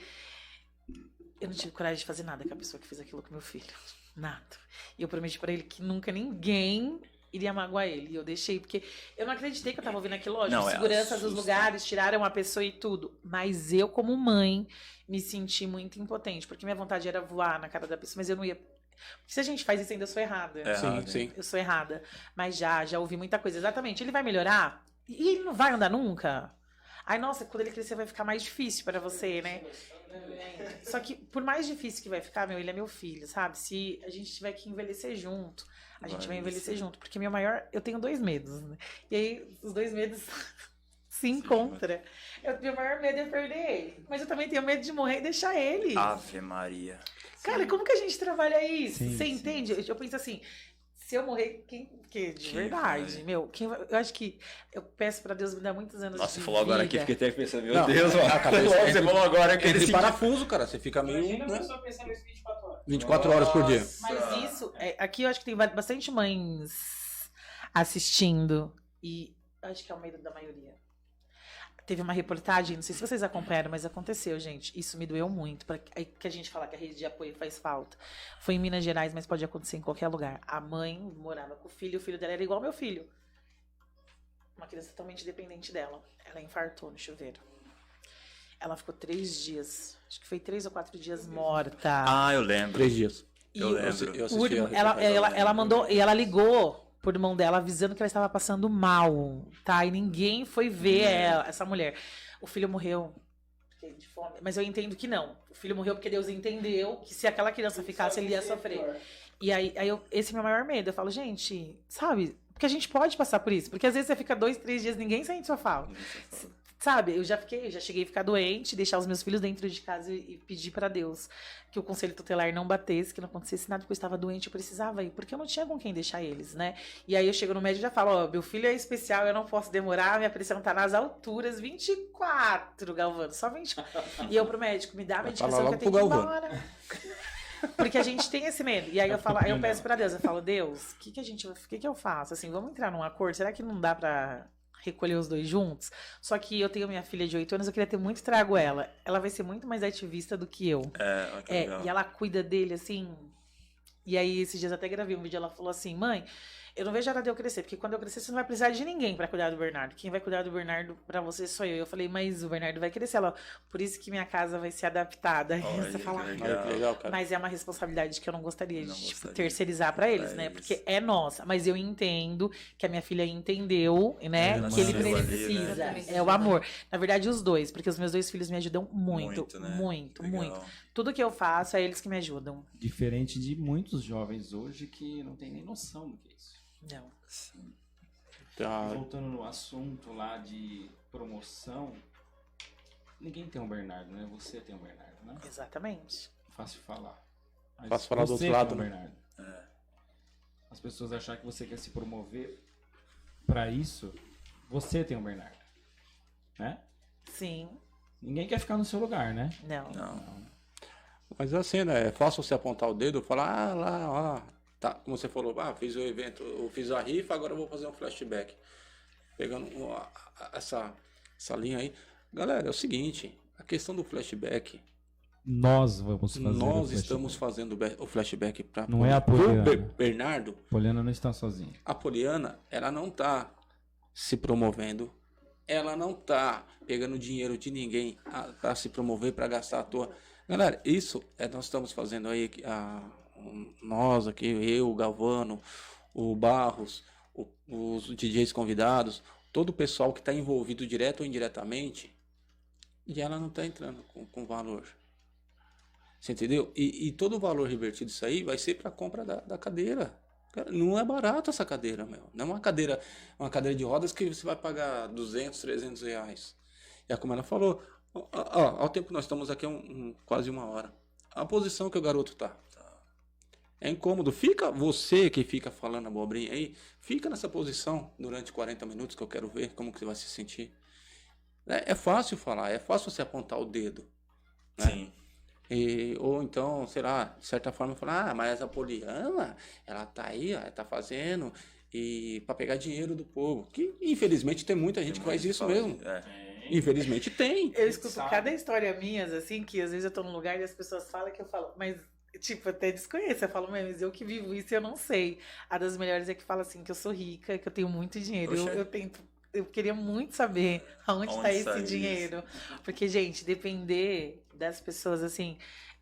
eu não tive coragem de fazer nada com a pessoa que fez aquilo com meu filho. Nada. E eu prometi pra ele que nunca ninguém iria magoar ele. E eu deixei, porque eu não acreditei que eu tava ouvindo aquilo. Lógico, Não, seguranças dos assusta. lugares, tiraram a pessoa e tudo. Mas eu, como mãe, me senti muito impotente, porque minha vontade era voar na cara da pessoa, mas eu não ia. Porque se a gente faz isso, ainda sou errada. Sim, sim. Eu sou errada. Mas já ouvi muita coisa. Exatamente. Ele vai melhorar? E ele não vai andar nunca? Ai, nossa, quando ele crescer vai ficar mais difícil pra você, né? Só que, por mais difícil que vai ficar, ele é meu filho, sabe? Se a gente tiver que envelhecer junto, a gente vai envelhecer junto. Porque eu tenho 2 medos, né? E aí, os 2 medos se encontram. Meu maior medo é perder ele. Mas eu também tenho medo de morrer e deixar ele. Ave Maria. Cara, como que a gente trabalha isso? Você entende? Eu penso assim, se eu morrer, que de verdade, eu acho que eu peço pra Deus me dar muitos anos Nossa, de você falou agora aqui, vida. fiquei até pensando, meu Não, Deus, mano. Você falou agora que Entre parafuso, cara, você fica meio. Imagina a Né? pessoa pensando isso 24 horas. 24 horas por dia. Mas isso, aqui eu acho que tem bastante mães assistindo e acho que é o medo da maioria. Teve uma reportagem, não sei se vocês acompanharam, mas aconteceu, gente. Isso me doeu muito. Aí que a gente fala que a rede de apoio faz falta. Foi em Minas Gerais, mas pode acontecer em qualquer lugar. A mãe morava com o filho dela era igual ao meu filho. Uma criança totalmente dependente dela. Ela infartou no chuveiro. Ela ficou 3 dias, acho que foi 3 ou 4 dias morta. Ah, eu lembro. 3 dias. E eu lembro. Eu assisti ela mandou, e ela ligou por irmão dela avisando que ela estava passando mal, tá? E ninguém foi ver essa mulher. O filho morreu de fome, mas eu entendo que não. O filho morreu porque Deus entendeu que se aquela criança ficasse, ele ia sofrer. E aí esse é o meu maior medo. Eu falo, gente, sabe? Porque a gente pode passar por isso. Porque às vezes você fica 2, 3 dias, ninguém sente sua falta. Sabe, eu já cheguei a ficar doente, deixar os meus filhos dentro de casa e pedir pra Deus que o conselho tutelar não batesse, que não acontecesse nada, porque eu estava doente, eu precisava ir, porque eu não tinha com quem deixar eles, né? E aí eu chego no médico e já falo, ó, meu filho é especial, eu não posso demorar, minha pressão tá nas alturas, 24, Galvano, só 24. E eu pro médico, me dá a medicação que eu tenho que ir embora. Porque a gente tem esse medo. E aí aí eu peço pra Deus, eu falo, Deus, o que eu faço? Assim, vamos entrar num acordo? Será que não dá pra recolher os 2 juntos? Só que eu tenho minha filha de 8 anos, eu queria ter muito trago ela. Ela vai ser muito mais ativista do que eu. E ela cuida dele, assim. E aí, esses dias até gravei um vídeo, ela falou assim, mãe, eu não vejo a hora de eu crescer, porque quando eu crescer você não vai precisar de ninguém pra cuidar do Bernardo. Quem vai cuidar do Bernardo pra você sou eu. Eu falei, mas o Bernardo vai crescer. Ela, por isso que minha casa vai ser adaptada. Aí você fala, Que legal, cara. mas é uma responsabilidade que eu não gostaria de terceirizar pra eles, né? Porque é nossa. Mas eu entendo que a minha filha entendeu, né? Que ele precisa. É o amor. Na verdade, os 2, porque os meus 2 filhos me ajudam muito, muito. Tudo que eu faço é eles que me ajudam. Diferente de muitos jovens hoje que não tem nem noção do que é isso. Não. Voltando no assunto lá de promoção, ninguém tem um Bernardo, né? Você tem um Bernardo, né? Exatamente. Fácil falar. Mas Fácil falar do você outro lado, tem um né? Bernardo. As pessoas acham que você quer se promover pra isso, você tem um Bernardo, né? Sim. Ninguém quer ficar no seu lugar, né? Não. Mas assim, né? É fácil você apontar o dedo e falar, lá, ó. Tá, como você falou, fiz o evento, eu fiz a rifa, agora eu vou fazer um flashback. Pegando essa linha aí. Galera, é o seguinte, a questão do flashback. Nós vamos fazer Nós estamos fazendo o flashback para Não é a Poliana. Bernardo. Poliana não está sozinha. A Poliana, ela não tá se promovendo. Ela não tá pegando dinheiro de ninguém para se promover, para gastar à toa. Galera, isso nós estamos fazendo aí, nós aqui, eu, o Galvano, o Barros, os DJs convidados, todo o pessoal que está envolvido direto ou indiretamente, e ela não está entrando com valor. Você entendeu? E todo o valor revertido disso aí vai ser para a compra da cadeira. Cara, não é barato essa cadeira, meu. Não é uma cadeira de rodas que você vai pagar 200, 300 reais. E é como ela falou, ao tempo que nós estamos aqui, quase 1 hora. A posição que o garoto tá. É incômodo. Você que fica falando abobrinha aí, fica nessa posição durante 40 minutos que eu quero ver como que você vai se sentir. É fácil falar, é fácil você apontar o dedo. Né? Sim. Ou então, sei lá, de certa forma, falar, mas a Poliana, ela tá aí, ela tá fazendo para pegar dinheiro do povo. Que infelizmente tem muita gente que faz isso mesmo. Infelizmente tem. Eu escuto cada história minhas, assim, que às vezes eu tô num lugar e as pessoas falam que eu falo, mas Tipo, até desconheço. Eu falo, mas eu que vivo isso eu não sei. A das melhores é que fala assim, que eu sou rica, que eu tenho muito dinheiro. Eu queria muito saber aonde tá esse dinheiro. Porque, gente, depender das pessoas, assim,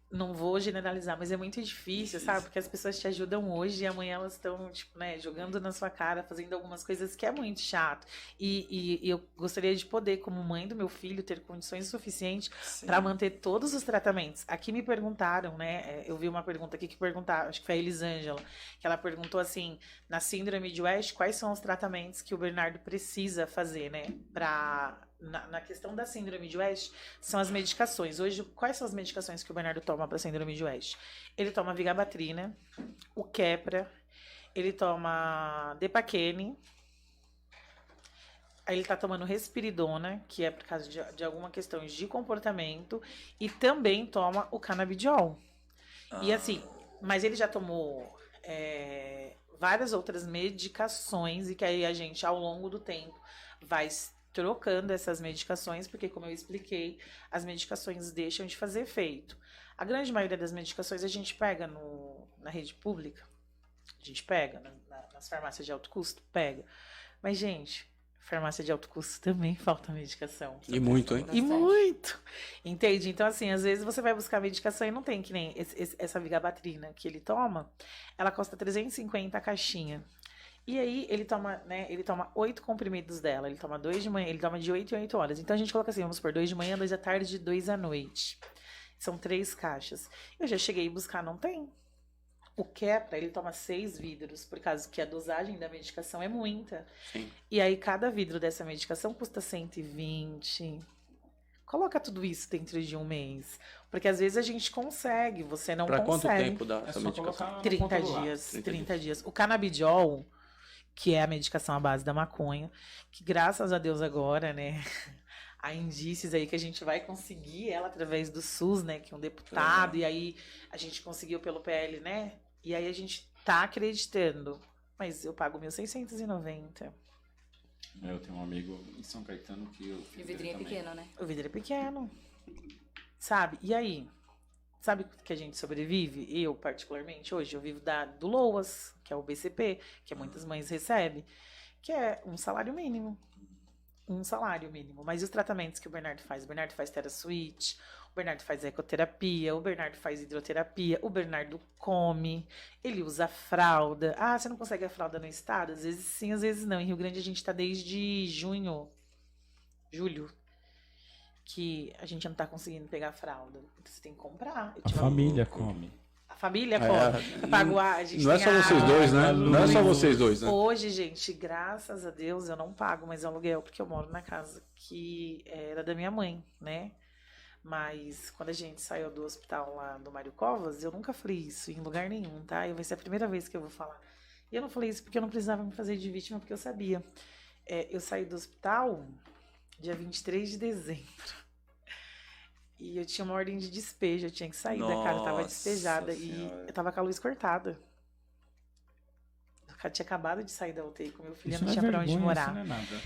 não vou generalizar, mas é muito difícil, sabe? Porque as pessoas te ajudam hoje e amanhã elas estão, tipo, né, jogando na sua cara, fazendo algumas coisas que é muito chato. E eu gostaria de poder, como mãe do meu filho, ter condições suficientes para manter todos os tratamentos. Aqui me perguntaram, né? Eu vi uma pergunta aqui que perguntaram, acho que foi a Elisângela, que ela perguntou assim, na síndrome de West, quais são os tratamentos que o Bernardo precisa fazer, né? Na questão da síndrome de West, são as medicações. Hoje, quais são as medicações que o Bernardo toma para síndrome de West? Ele toma vigabatrina, o Keppra, ele toma Depaquene, aí ele tá tomando Respiridona, que é por causa de alguma questão de comportamento, e também toma o canabidiol. E assim, mas ele já tomou várias outras medicações, e que aí a gente, ao longo do tempo, vai trocando essas medicações, porque, como eu expliquei, as medicações deixam de fazer efeito. A grande maioria das medicações a gente pega na rede pública, a gente pega nas farmácias de alto custo, pega. Mas, gente, farmácia de alto custo também falta medicação. E muito, hein? E muito! Entende? Então, assim, às vezes você vai buscar medicação e não tem, que nem essa vigabatrina que ele toma, ela custa 350 a caixinha. E aí, ele toma 8 comprimidos dela. Ele toma 2 de manhã, ele toma de 8 em 8 horas. Então, a gente coloca assim, vamos supor, 2 de manhã, 2 à tarde, 2 à noite. São 3 caixas. Eu já cheguei a buscar, não tem. O Keppra, ele toma 6 vidros, por causa que a dosagem da medicação é muita. Sim. E aí, cada vidro dessa medicação custa 120. Coloca tudo isso dentro de um mês. Porque às vezes a gente consegue, você não consegue. Pra quanto tempo dá essa medicação? 30 dias. 30 dias. O canabidiol, que é a medicação à base da maconha, que graças a Deus agora, né, há indícios aí que a gente vai conseguir ela através do SUS, né, que é um deputado, e aí a gente conseguiu pelo PL, né, e aí a gente tá acreditando, mas eu pago 1.690. Eu tenho um amigo em São Caetano que o E o vidrinho é pequeno, né? O vidro é pequeno, sabe, e aí? Sabe que a gente sobrevive? Eu, particularmente, hoje eu vivo do LOAS, que é o BCP, que muitas mães recebem, que é um salário mínimo. Um salário mínimo. Mas e os tratamentos que o Bernardo faz? O Bernardo faz TeraSuite, o Bernardo faz ecoterapia, o Bernardo faz hidroterapia, o Bernardo come, ele usa fralda. Ah, você não consegue a fralda no estado? Às vezes sim, às vezes não. Em Rio Grande a gente tá desde julho, que a gente não tá conseguindo pegar fralda. Então você tem que comprar. A família come. A família come. Eu pago a gente não é só vocês dois, né? Não é só vocês dois, né? Hoje, gente, graças a Deus, eu não pago mais aluguel, porque eu moro na casa que era da minha mãe, né? Mas quando a gente saiu do hospital lá do Mário Covas, eu nunca falei isso em lugar nenhum, tá? E vai ser a primeira vez que eu vou falar. E eu não falei isso porque eu não precisava me fazer de vítima, porque eu sabia. Eu saí do hospital dia 23 de dezembro. E eu tinha uma ordem de despejo, eu tinha que sair da casa, eu tava despejada e eu tava com a luz cortada. Eu tinha acabado de sair da UTI com meu filho, eu não tinha pra onde morar.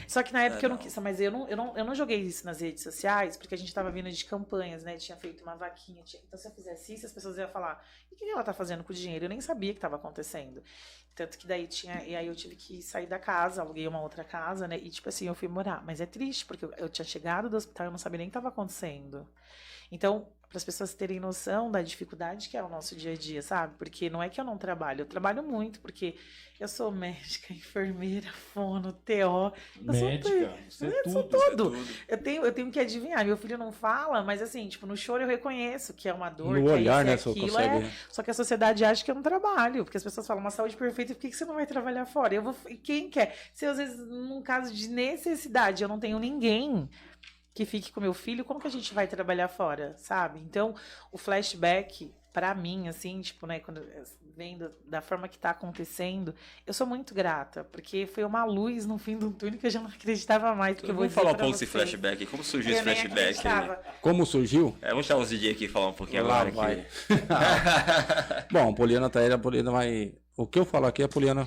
Só que na época eu não quis, mas eu não joguei isso nas redes sociais, porque a gente tava vindo de campanhas, né? Tinha feito uma vaquinha. Então, se eu fizesse isso, as pessoas iam falar: e o que ela tá fazendo com o dinheiro? Eu nem sabia o que tava acontecendo. Tanto que daí e aí eu tive que sair da casa, aluguei uma outra casa, né? E tipo assim, eu fui morar. Mas é triste, porque eu tinha chegado do hospital e eu não sabia nem o que tava acontecendo. Então, para as pessoas terem noção da dificuldade que é o nosso dia a dia, sabe? Porque não é que eu não trabalho, eu trabalho muito, porque eu sou médica, enfermeira, fono, TO. Eu sou tudo. Eu tenho que adivinhar. Meu filho não fala, mas assim, tipo, no choro eu reconheço que é uma dor. No que olhar, né? Só que a sociedade acha que eu não trabalho, porque as pessoas falam uma saúde perfeita, por que você não vai trabalhar fora? E quem quer? Se às vezes, num caso de necessidade, eu não tenho ninguém que fique com meu filho, como que a gente vai trabalhar fora, sabe? Então, o flashback, pra mim, assim, tipo, né, quando vendo da forma que tá acontecendo, eu sou muito grata, porque foi uma luz no fim do túnel que eu já não acreditava mais. Porque vamos falar um pouco desse flashback, como surgiu esse flashback? Como surgiu? Vamos deixar os DJ aqui falar um pouquinho agora. Vai. Bom, a Poliana tá aí, a Poliana vai... O que eu falo aqui, a Poliana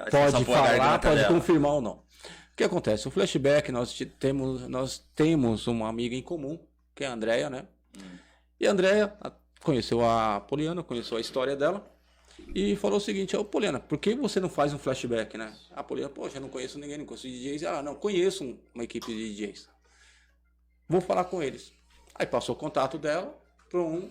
pode falar, pode confirmar ou não. O que acontece? O flashback, nós temos uma amiga em comum, que é a Andrea, né? E a Andrea conheceu a Poliana, conheceu a história dela e falou o seguinte: ô Poliana, por que você não faz um flashback, né? A Poliana, poxa, eu não conheço ninguém, não conheço DJs. Ela, não, conheço uma equipe de DJs. Vou falar com eles. Aí passou o contato dela para um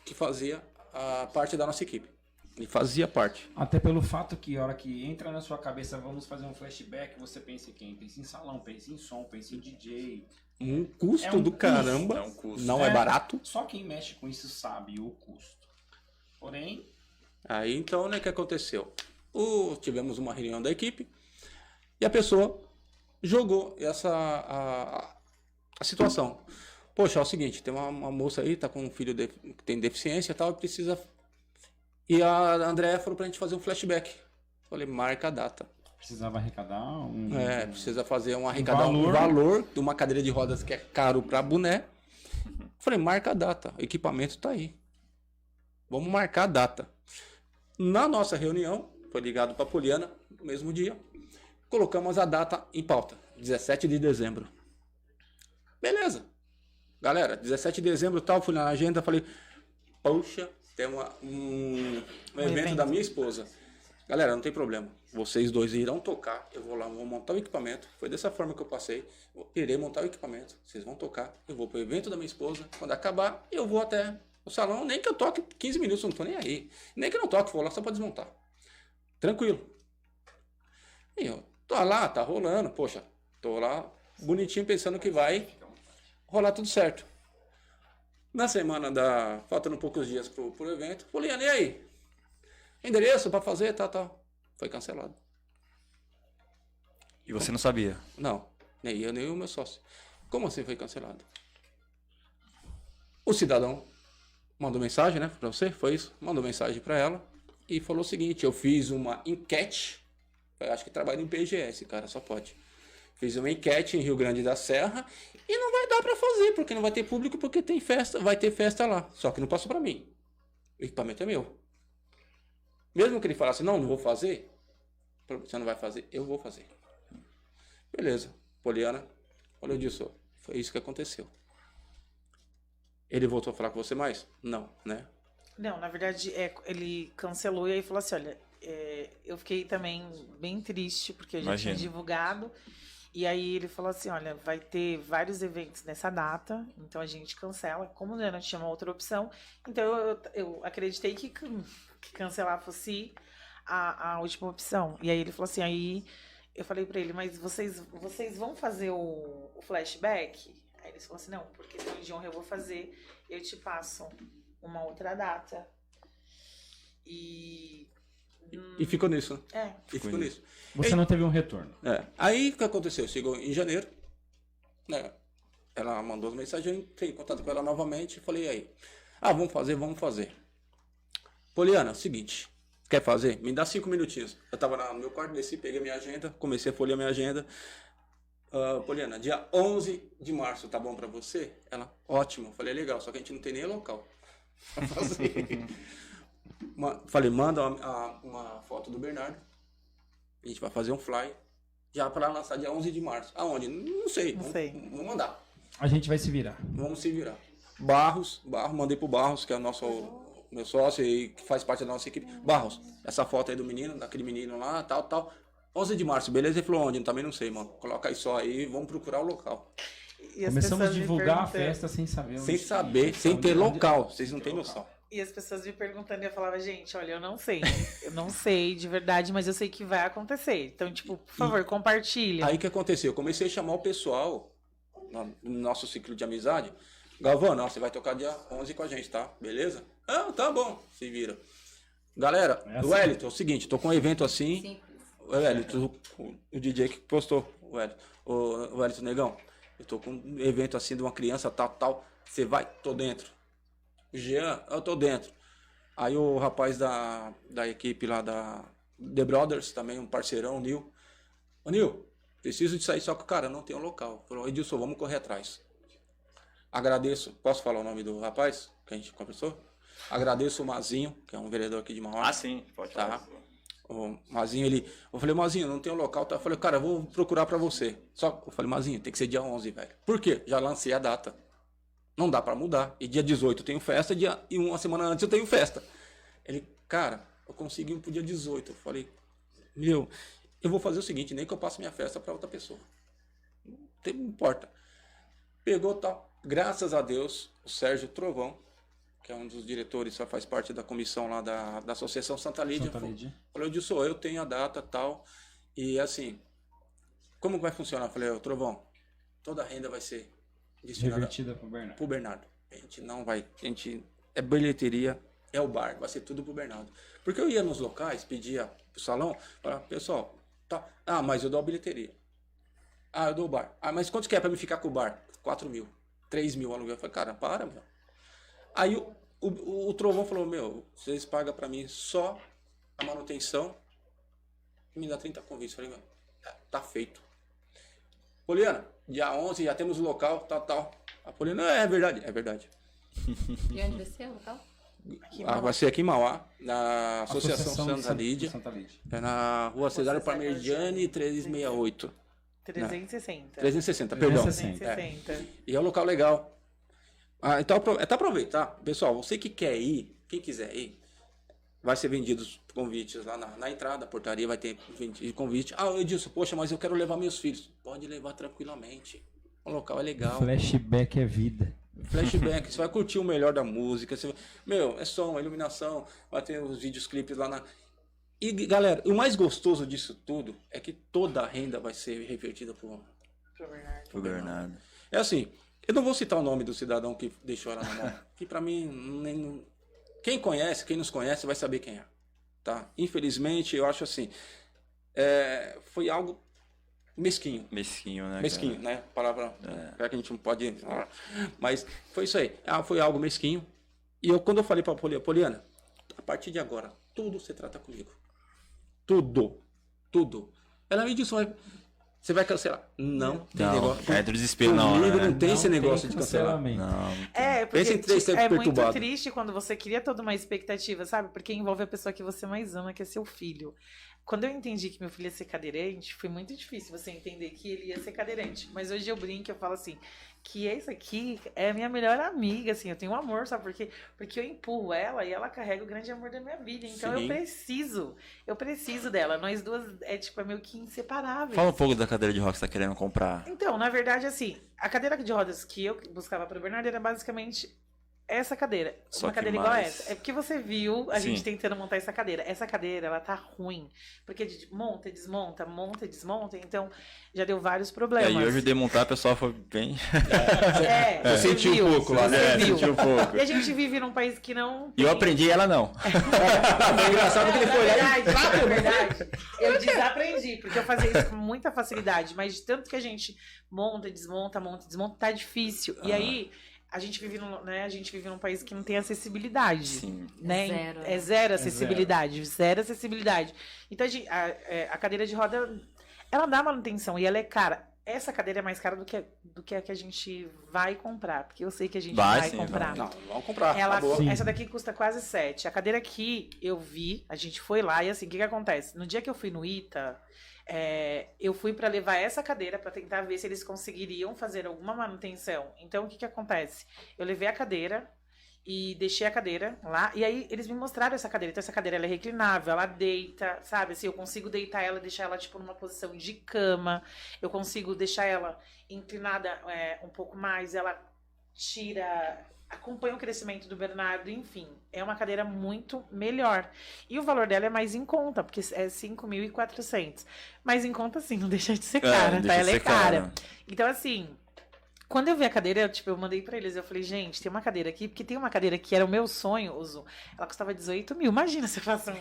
que fazia a parte da nossa equipe. Ele fazia parte. Até pelo fato que a hora que entra na sua cabeça, vamos fazer um flashback, você pensa em quem? Pensa em salão, pensa em som, pensa em DJ. Um custo É um do custo, caramba. é um custo. Não é barato. Só quem mexe com isso sabe o custo. Porém, Aí então, né, o que aconteceu? Tivemos uma reunião da equipe e a pessoa jogou a situação. Poxa, é o seguinte, tem uma moça aí, tá com um filho que tem deficiência e tal, e precisa... E a Andréa falou pra gente fazer um flashback. Falei, marca a data. precisava arrecadar Precisa fazer arrecadar um valor de uma cadeira de rodas que é caro pra boné. Falei, marca a data, o equipamento tá aí. Vamos marcar a data. Na nossa reunião, foi ligado pra Poliana, no mesmo dia, colocamos a data em pauta, 17 de dezembro. Beleza. Galera, 17 de dezembro tal, fui na agenda, falei, poxa, tem um evento da minha esposa. Galera, não tem problema. Vocês dois irão tocar, eu vou lá, vou montar o equipamento. Foi dessa forma que eu passei. Eu irei montar o equipamento, vocês vão tocar, eu vou pro evento da minha esposa. Quando acabar, eu vou até o salão, nem que eu toque 15 minutos, não tô nem aí. Nem que eu não toque, vou lá só pra desmontar. Tranquilo. E eu tô lá, tá rolando, poxa, tô lá bonitinho pensando que vai rolar tudo certo. Na semana faltando poucos dias pro evento, Poliana, e aí? Endereço pra fazer, tal. Foi cancelado. E você não sabia? Não, nem eu, nem o meu sócio. Como assim foi cancelado? O cidadão mandou mensagem, né, pra você, foi isso? Mandou mensagem pra ela e falou o seguinte, eu fiz uma enquete, eu acho que trabalha em PGS, cara, só pode. Fiz uma enquete em Rio Grande da Serra e não vai dar pra fazer, porque não vai ter público, porque tem festa, vai ter festa lá. Só que não passou pra mim. O equipamento é meu. Mesmo que ele falasse, não vou fazer, você não vai fazer, eu vou fazer. Beleza. Poliana, olha disso, foi isso que aconteceu. Ele voltou a falar com você mais? Não, né? Não, na verdade, ele cancelou e aí falou assim, olha, eu fiquei também bem triste, porque a gente tinha divulgado. E aí ele falou assim, olha, vai ter vários eventos nessa data, então a gente cancela. Como não tinha uma outra opção, então eu acreditei que cancelar fosse a última opção. E aí ele falou assim, aí eu falei pra ele, mas vocês vão fazer o flashback? Aí ele falou assim, não, porque questão de honra eu vou fazer, eu te passo uma outra data. E ficou nisso, né? E ficou nisso. Você não teve um retorno. Aí o que aconteceu? Chegou em janeiro, né? Ela mandou as mensagens, eu entrei em contato com ela novamente e falei, aí, vamos fazer. Poliana, é o seguinte, quer fazer? Me dá 5 minutinhos. Eu tava no meu quarto, desci, peguei minha agenda, comecei a folhear minha agenda. Poliana, dia 11 de março, tá bom pra você? Ela, ótimo. Eu falei, legal, só que a gente não tem nem local pra fazer. Falei, manda uma foto do Bernardo. A gente vai fazer um fly já para lançar dia 11 de março. Aonde? Não sei. Vamos mandar. A gente vai se virar. Vamos se virar. Barros, mandei pro Barros, que é o meu sócio e que faz parte da nossa equipe. Barros, essa foto aí do menino, daquele menino lá, tal. 11 de março, beleza? Ele falou onde? Também não sei, mano. Coloca aí só aí, vamos procurar o local. Começamos a divulgar a festa sem saber. Sem ter local. Vocês não têm noção. E as pessoas me perguntando e eu falava, gente, olha, eu não sei de verdade, mas eu sei que vai acontecer. Então, tipo, por favor, compartilha. Aí o que aconteceu? Eu comecei a chamar o pessoal no nosso ciclo de amizade. Galvão, você vai tocar dia 11 com a gente, tá? Beleza? Tá bom, se vira. Galera, o Wellington, é o seguinte, tô com um evento assim. Sim. O Wellington, o DJ que postou, o Wellington Negão, eu tô com um evento assim de uma criança, tal. Você vai? Tô dentro. Jean, eu tô dentro. Aí o rapaz da equipe lá da The Brothers, também um parceirão, o Nil. Ô Nil, preciso de sair só que o cara não tem um local. Falou, Edilson, vamos correr atrás. Agradeço, posso falar o nome do rapaz que a gente conversou? Agradeço o Mazinho, que é um vereador aqui de Mauá. Sim, pode falar. Tá. O Mazinho, eu falei, Mazinho, não tem um local, tá? Eu falei, cara, eu vou procurar pra você. Só, eu falei, Mazinho, tem que ser dia 11, velho. Por quê? Já lancei a data. Não dá pra mudar. E dia 18 eu tenho festa, e uma semana antes eu tenho festa. Ele, cara, eu consegui pro dia 18. Eu falei, eu vou fazer o seguinte, nem que eu passe minha festa pra outra pessoa. Não importa. Pegou tal. Graças a Deus, o Sérgio Trovão, que é um dos diretores, só faz parte da comissão lá da Associação Santa Lídia. Falou, Edilson, eu tenho a data tal. E assim, como vai funcionar? Eu falei, Trovão, toda a renda vai ser revertida pro Bernardo. A gente não vai, é bilheteria, é o bar, vai ser tudo pro Bernardo. Porque eu ia nos locais, pedia pro salão, falava, pessoal, tá, mas eu dou a bilheteria. Eu dou o bar. Mas quanto que é pra me ficar com o bar? 4 mil, 3 mil aluguel. Eu falei, cara, para, meu. Aí o Trovão falou, vocês pagam pra mim só a manutenção e me dá 30 convites. Eu falei, tá feito. Poliana, dia 11 já temos o local, tal. A Poliana, é verdade. E onde vai ser o local? Vai ser aqui em Mauá, na Associação Santa Lídia. É na rua Cesário Parmegiani, 368. 360. 360, perdão. 360. E é um local legal. Então, até aproveitar. Pessoal, você que quer ir, quem quiser ir, vai ser vendidos convites lá na entrada, a portaria vai ter convite. Edilson, poxa, mas eu quero levar meus filhos. Pode levar tranquilamente. O local é legal. Flashback é vida. Flashback, você vai curtir o melhor da música. É som, iluminação, vai ter os vídeos, clipes lá na... E, galera, o mais gostoso disso tudo é que toda a renda vai ser revertida pro Bernardo. É assim, eu não vou citar o nome do cidadão que deixou ela na mão, que pra mim, quem nos conhece vai saber quem é. Tá? Infelizmente, eu acho assim, foi algo mesquinho. Mesquinho, né? Mesquinho, né? Palavra que a gente não pode... Mas foi isso aí. Foi algo mesquinho. E quando eu falei pra Poliana, a partir de agora, tudo você trata comigo. Tudo. Ela me disse, você vai cancelar? Não, tem negócio. É do desespero, comigo né? Não tem esse negócio de cancelar. Não. Porque é muito triste quando você cria toda uma expectativa, sabe? Porque envolve a pessoa que você mais ama, que é seu filho. Quando eu entendi que meu filho ia ser cadeirante, foi muito difícil você entender que ele ia ser cadeirante. Mas hoje eu brinco, eu falo assim, que isso aqui é a minha melhor amiga, assim, eu tenho um amor, sabe? Porque eu empurro ela e ela carrega o grande amor da minha vida. Então eu preciso dela. Nós duas é meio que inseparáveis. Fala um pouco da cadeira de rodas que você tá querendo comprar. Então, na verdade, assim, a cadeira de rodas que eu buscava pro Bernardo era basicamente essa cadeira. Só uma cadeira igual a essa. É porque você viu a gente tentando montar essa cadeira. Essa cadeira, ela tá ruim. Porque monta, desmonta, então já deu vários problemas. E hoje de montar, a pessoa foi bem... Eu senti um pouco lá, né? Senti um pouco. E a gente vive num país que não... E eu aprendi, ela não. É engraçado que ele foi lá. É verdade. Eu desaprendi, porque eu fazia isso com muita facilidade. Mas de tanto que a gente monta, desmonta, tá difícil. E aí... A gente vive num país que não tem acessibilidade. Sim. Né? É zero acessibilidade. Zero acessibilidade. Então, a cadeira de roda, ela dá manutenção e ela é cara. Essa cadeira é mais cara do que a que a gente vai comprar. Porque eu sei que a gente vai comprar. Não, vamos comprar. Essa daqui custa quase 7. A cadeira aqui, eu vi, a gente foi lá e assim, o que acontece? No dia que eu fui no ITA... eu fui para levar essa cadeira para tentar ver se eles conseguiriam fazer alguma manutenção. Então, o que acontece? Eu levei a cadeira e deixei a cadeira lá, e aí eles me mostraram essa cadeira. Então, essa cadeira ela é reclinável, ela deita, sabe? Assim, eu consigo deitar ela, deixar ela tipo numa posição de cama, eu consigo deixar ela inclinada um pouco mais, ela acompanha o crescimento do Bernardo, enfim. É uma cadeira muito melhor. E o valor dela é mais em conta, porque é 5.400. Mas em conta, assim, não deixa de ser cara, tá? Ela é cara. Então, assim, quando eu vi a cadeira, eu mandei pra eles, eu falei, gente, tem uma cadeira aqui, porque tem uma cadeira que era o meu sonho, Uso. Ela custava 18 mil. Imagina você faça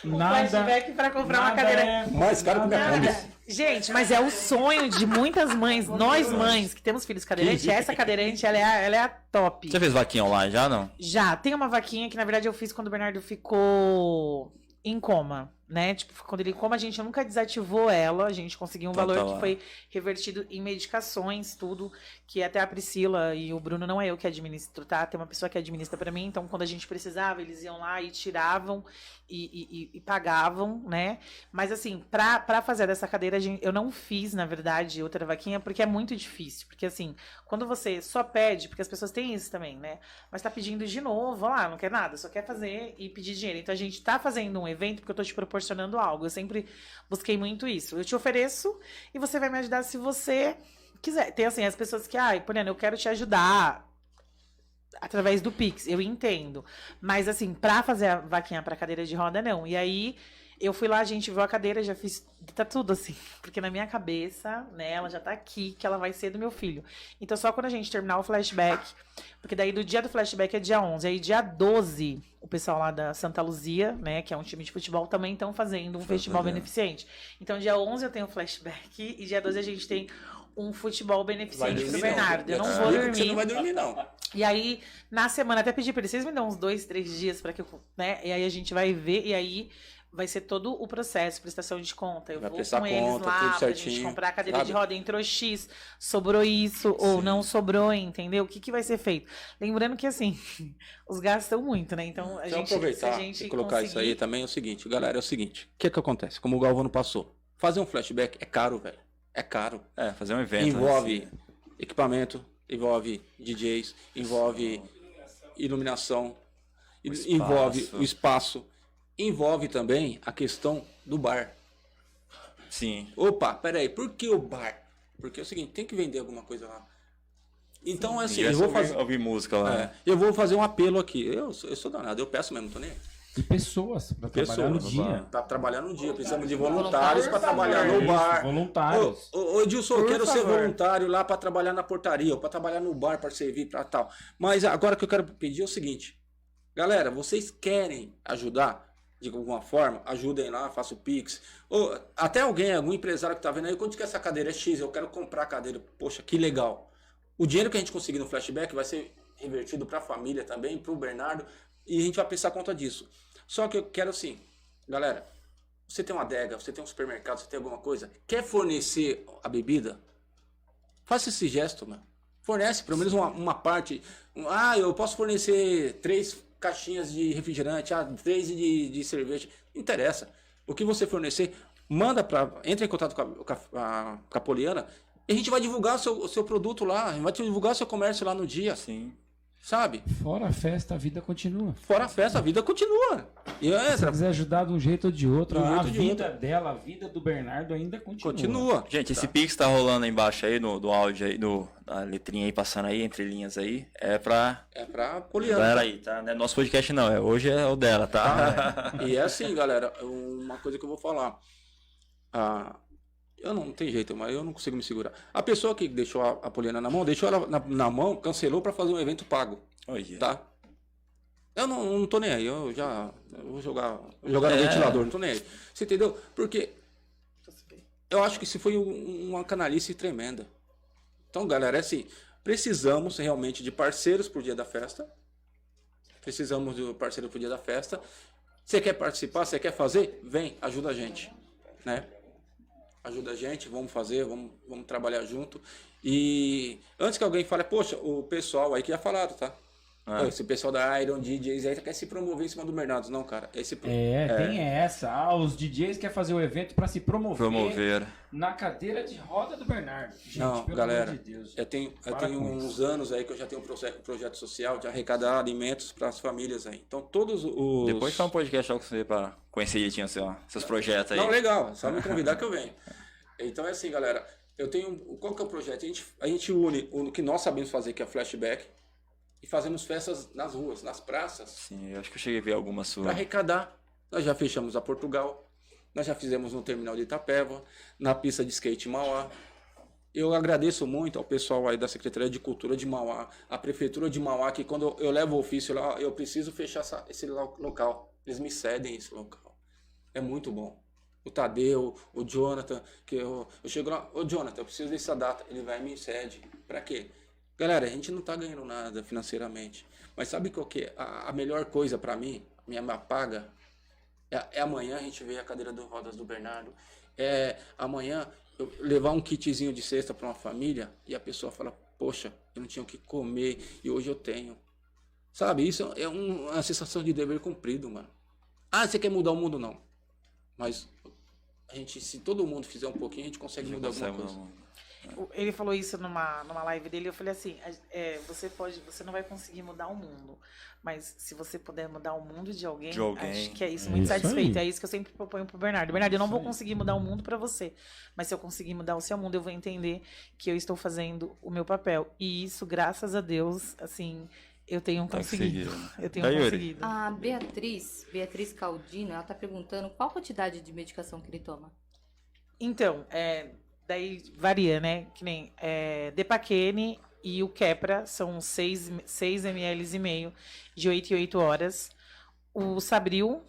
um flashback pra comprar uma cadeira. Mais caro que minha Kombi. Gente, mas é o sonho de muitas mães, nós mães que temos filhos cadeirantes, essa cadeirante, ela é a top. Você fez vaquinha online já, não? Já, tem uma vaquinha que na verdade eu fiz quando o Bernardo ficou em coma. né? Tipo, como a gente nunca desativou ela, a gente conseguiu um valor que foi revertido em medicações, tudo, que até a Priscila e o Bruno, não é eu que administro, tá? Tem uma pessoa que administra pra mim, então quando a gente precisava, eles iam lá e tiravam e pagavam, né? Mas assim, pra fazer dessa cadeira, eu não fiz, na verdade, outra vaquinha, porque é muito difícil. Porque assim, quando você só pede, porque as pessoas têm isso também, né? Mas tá pedindo de novo, lá, não quer nada, só quer fazer e pedir dinheiro. Então a gente tá fazendo um evento porque eu tô te proporcionando algo. Eu sempre busquei muito isso. Eu te ofereço e você vai me ajudar se você quiser. Tem assim, as pessoas que, Poliana, eu quero te ajudar através do Pix, eu entendo. Mas assim, pra fazer a vaquinha pra cadeira de roda, não. E aí, eu fui lá, a gente viu a cadeira, já fiz, tá tudo assim. Porque na minha cabeça, né, ela já tá aqui, que ela vai ser do meu filho. Então, só quando a gente terminar o flashback, porque daí do dia do flashback é dia 11, aí dia 12, o pessoal lá da Santa Luzia, né, que é um time de futebol, também estão fazendo um festival beneficente. Então, dia 11 eu tenho flashback e dia 12 a gente tem um futebol beneficente pro Bernardo. Eu não vou dormir. Você não vai dormir, não. E aí, na semana, até pedi pra eles, vocês me dão uns 2, 3 dias pra que eu, né? E aí a gente vai ver, e aí vai ser todo o processo, prestação de conta. Eu Vai vou prestar com eles conta, lá tudo pra gente certinho, comprar a cadeira sabe? de roda, entrou X, sobrou isso, ou não sobrou, entendeu? O que vai ser feito? Lembrando que, assim, os gastos são muito, né? Então, Se eu aproveitar e colocar isso aí também é o seguinte, galera, é o seguinte, o que acontece? Como o Galvano passou, fazer um flashback é caro, velho. É caro. É, fazer um evento. Envolve equipamento, envolve DJs, envolve iluminação, envolve o espaço, envolve também a questão do bar. Sim. Opa, peraí, por que o bar? Porque é o seguinte, tem que vender alguma coisa lá. Então, assim, eu vou fazer... ouvir música lá. eu vou fazer um apelo aqui. Eu sou danado, eu peço mesmo, tô nem aí. E pessoas para trabalhar no dia. Para trabalhar no dia. Precisamos de voluntários para trabalhar no bar. Voluntários. Ô Edilson, eu quero ser voluntário lá para trabalhar na portaria, ou para trabalhar no bar, para servir, para tal. Mas agora o que eu quero pedir é o seguinte. Galera, vocês querem ajudar de alguma forma? Ajudem lá, faça o Pix. Ou até algum empresário que tá vendo aí, quanto que essa cadeira é X? Eu quero comprar a cadeira. Poxa, que legal. O dinheiro que a gente conseguir no flashback vai ser revertido para a família também, para o Bernardo. E a gente vai prestar conta disso. Só que eu quero assim, galera, você tem uma adega, você tem um supermercado, você tem alguma coisa, quer fornecer a bebida? Faça esse gesto, mano. Fornece pelo menos uma parte. Eu posso fornecer 3 caixinhas de refrigerante, 3 de cerveja. Não interessa. O que você fornecer, entra em contato com a Poliana e a gente vai divulgar o seu produto lá, a gente vai divulgar o seu comércio lá no dia. Sim. Sabe? Fora a festa, a vida continua. Fora a festa, a vida continua. E se você quiser ajudar de um jeito ou de outro, a vida outro. dela, a vida do Bernardo ainda continua. Continua. Gente, esse Pix tá rolando aí embaixo aí, do áudio aí, a letrinha aí passando aí, entre linhas aí, é pra Poliana. Galera aí, tá? Não é nosso podcast não, hoje é o dela, tá? E é assim, galera, uma coisa que eu vou falar. Eu não tem jeito, mas eu não consigo me segurar. A pessoa que deixou a Poliana na mão, deixou ela na mão, cancelou para fazer um evento pago. Tá? Eu não tô nem aí, eu vou jogar no ventilador, não tô nem aí. Você entendeu? Porque eu acho que isso foi uma canalice tremenda. Então, galera, é assim, precisamos realmente de parceiros pro dia da festa. Precisamos de parceiro pro dia da festa. Você quer participar, você quer fazer? Vem, ajuda a gente, né? Ajuda a gente, vamos fazer, vamos trabalhar junto. E antes que alguém fale, poxa, o pessoal aí que já falaram, tá? Esse pessoal da Iron DJs aí quer se promover em cima do Bernardo. Não, cara. Tem essa. Os DJs querem fazer o evento para se promover na cadeira de roda do Bernardo. Gente, não, pelo galera, amor de Deus. eu tenho uns anos aí que eu já tenho um projeto social de arrecadar alimentos para as famílias aí. Então, todos os... Depois faz um podcast com você para conhecer direitinho seus projetos aí. Não, legal. Só me convidar que eu venho. Então, é assim, galera. Qual que é o projeto? A gente une o que nós sabemos fazer, que é flashback, e fazemos festas nas ruas, nas praças. Sim, eu acho que eu cheguei a ver algumas suas. Para arrecadar. Nós já fechamos a Portugal. Nós já fizemos no terminal de Itapeva, na pista de skate em Mauá. Eu agradeço muito ao pessoal aí da Secretaria de Cultura de Mauá, a Prefeitura de Mauá, que quando eu levo o ofício lá, eu preciso fechar esse local. Eles me cedem esse local. É muito bom. O Tadeu, o Jonathan, que eu chego lá, Jonathan, eu preciso dessa data. Ele vai e me cede. Para quê? Galera, a gente não tá ganhando nada financeiramente. Mas sabe qual que é a melhor coisa para mim? Minha paga É amanhã a gente vê a cadeira de rodas do Bernardo. É amanhã eu levar um kitzinho de cesta para uma família e a pessoa fala, poxa, eu não tinha o que comer e hoje eu tenho. Sabe, isso é uma sensação de dever cumprido, mano. Ah, você quer mudar o mundo? Não. Mas a gente, se todo mundo fizer um pouquinho, a gente consegue mudar alguma coisa. Ele falou isso numa live dele, eu falei assim, você não vai conseguir mudar o mundo, mas se você puder mudar o mundo de alguém, acho que é isso, muito isso satisfeito. aí. É isso que eu sempre proponho pro Bernardo. Bernardo, eu não vou conseguir mudar o mundo pra você, mas se eu conseguir mudar o seu mundo, eu vou entender que eu estou fazendo o meu papel. E isso, graças a Deus, assim, eu tenho conseguido. Eu tenho conseguido. A Beatriz Caldino, ela tá perguntando qual a quantidade de medicação que ele toma. Então, daí varia, né? Que nem Depaquene e o Kepra são 6 ml e meio de 8 em 8 horas. O Sabril,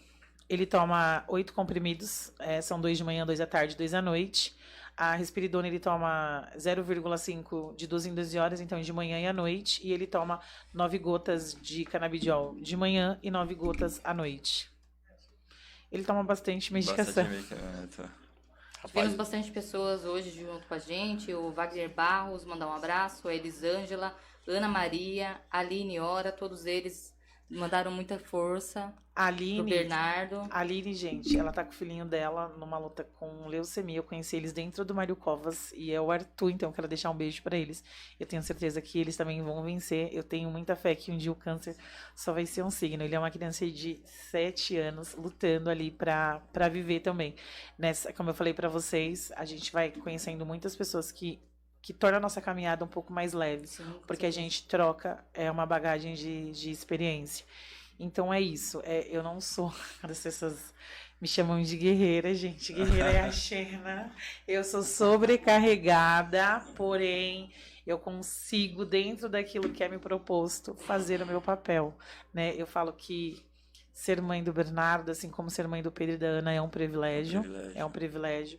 ele toma 8 comprimidos, são 2 de manhã, 2 à tarde, 2 à noite. A Risperidona ele toma 0,5 de 12 em 12 horas, então de manhã e à noite. E ele toma 9 gotas de canabidiol de manhã e 9 gotas à noite. Ele toma bastante medicação. Tivemos bastante pessoas hoje junto com a gente. O Wagner Barros, mandar um abraço. A Elisângela, Ana Maria, Aline Ora, todos eles mandaram muita força pro Bernardo. A Aline, gente, ela tá com o filhinho dela numa luta com leucemia. Eu conheci eles dentro do Mário Covas e é o Arthur, então eu quero deixar um beijo pra eles. Eu tenho certeza que eles também vão vencer. Eu tenho muita fé que um dia o câncer só vai ser um signo. Ele é uma criança de 7 anos lutando ali pra viver também. Como eu falei pra vocês, a gente vai conhecendo muitas pessoas que torna a nossa caminhada um pouco mais leve. Sim, porque a gente troca uma bagagem de experiência. Então é isso. Eu não sou... As pessoas me chamam de guerreira, gente. Guerreira é a Xena. Eu sou sobrecarregada, porém eu consigo, dentro daquilo que é me proposto, fazer o meu papel. Né? Eu falo que ser mãe do Bernardo, assim como ser mãe do Pedro e da Ana, é um privilégio. É um privilégio.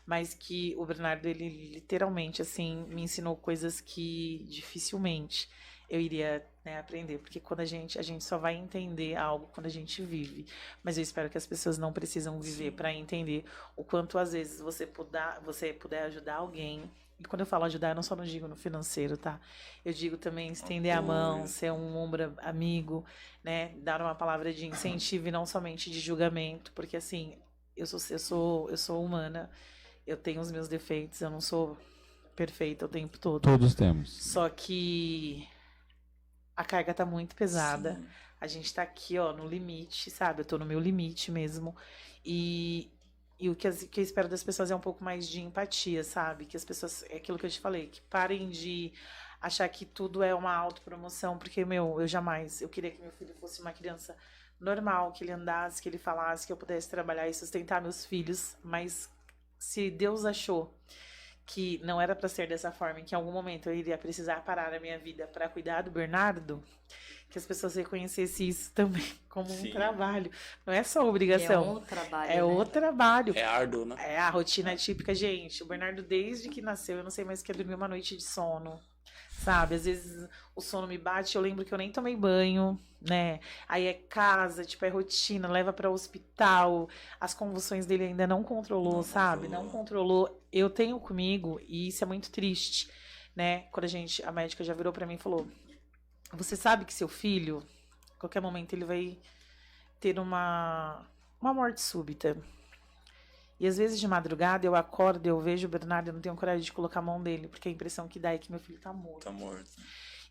Mas que o Bernardo, ele literalmente, assim, me ensinou coisas que dificilmente eu iria aprender. Porque quando a gente só vai entender algo quando a gente vive. Mas eu espero que as pessoas não precisam viver para entender o quanto, às vezes, você puder ajudar alguém. E quando eu falo ajudar, eu não só não digo no financeiro, tá? Eu digo também estender a mão, ser um ombro amigo, né? Dar uma palavra de incentivo e não somente de julgamento. Porque, assim, eu sou humana. Eu tenho os meus defeitos, eu não sou perfeita o tempo todo. Todos temos. Só que a carga tá muito pesada. Sim. A gente tá aqui, ó, no limite, sabe? Eu tô no meu limite mesmo. E o que eu espero das pessoas é um pouco mais de empatia, sabe? Que as pessoas, é aquilo que eu te falei, que parem de achar que tudo é uma autopromoção. Porque, eu queria que meu filho fosse uma criança normal, que ele andasse, que ele falasse, que eu pudesse trabalhar e sustentar meus filhos, mas se Deus achou que não era para ser dessa forma, que em algum momento eu iria precisar parar a minha vida para cuidar do Bernardo, que as pessoas reconhecessem isso também como um trabalho. Não é só obrigação. É o trabalho. É o trabalho. É árduo, né? É a rotina típica, gente. O Bernardo, desde que nasceu, eu não sei mais o que é dormir uma noite de sono. Sabe? Às vezes o sono me bate, eu lembro que eu nem tomei banho, né? Aí é casa, é rotina, leva para o hospital. As convulsões dele ainda não controlou, sabe? Não controlou. Eu tenho comigo, e isso é muito triste, né? Quando a médica já virou para mim e falou: você sabe que seu filho, a qualquer momento, ele vai ter uma morte súbita. E às vezes de madrugada eu acordo, eu vejo o Bernardo, eu não tenho coragem de colocar a mão dele, porque a impressão que dá é que meu filho tá morto. Tá morto.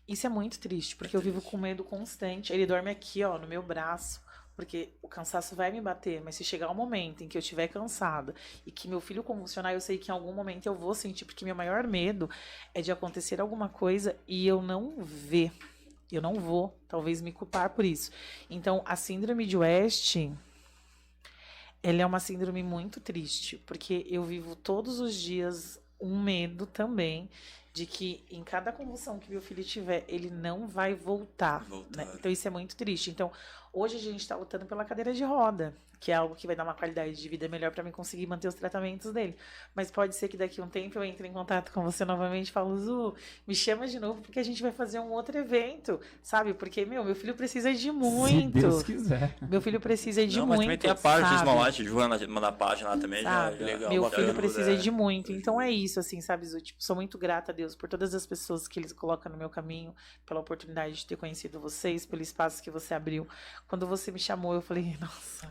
Isso é muito triste, porque eu vivo com medo constante. Ele dorme aqui, ó, no meu braço, porque o cansaço vai me bater, mas se chegar um momento em que eu estiver cansada e que meu filho convulsionar, eu sei que em algum momento eu vou sentir, porque meu maior medo é de acontecer alguma coisa e eu não ver. Eu não vou, talvez, me culpar por isso. Então, a síndrome de West, ela é uma síndrome muito triste, porque eu vivo todos os dias um medo também de que em cada convulsão que meu filho tiver, ele não vai voltar. Né? Então isso é muito triste. Então Hoje a gente está lutando pela cadeira de roda, que é algo que vai dar uma qualidade de vida melhor para mim conseguir manter os tratamentos dele. Mas pode ser que daqui a um tempo eu entre em contato com você novamente e falo, Zu, me chama de novo porque a gente vai fazer um outro evento, sabe? Porque, meu filho precisa de muito. Se Deus quiser. Meu filho precisa de Não, muito, mas também tem a página do sabe? Smalllight, Joana manda a página lá também. Sabe? Já Meu bacana, filho precisa é. de muito. Então é isso, assim, sabe, Zu? Tipo, sou muito grata a Deus por todas as pessoas que Ele coloca no meu caminho, pela oportunidade de ter conhecido vocês, pelo espaço que você abriu. Quando você me chamou, eu falei, nossa.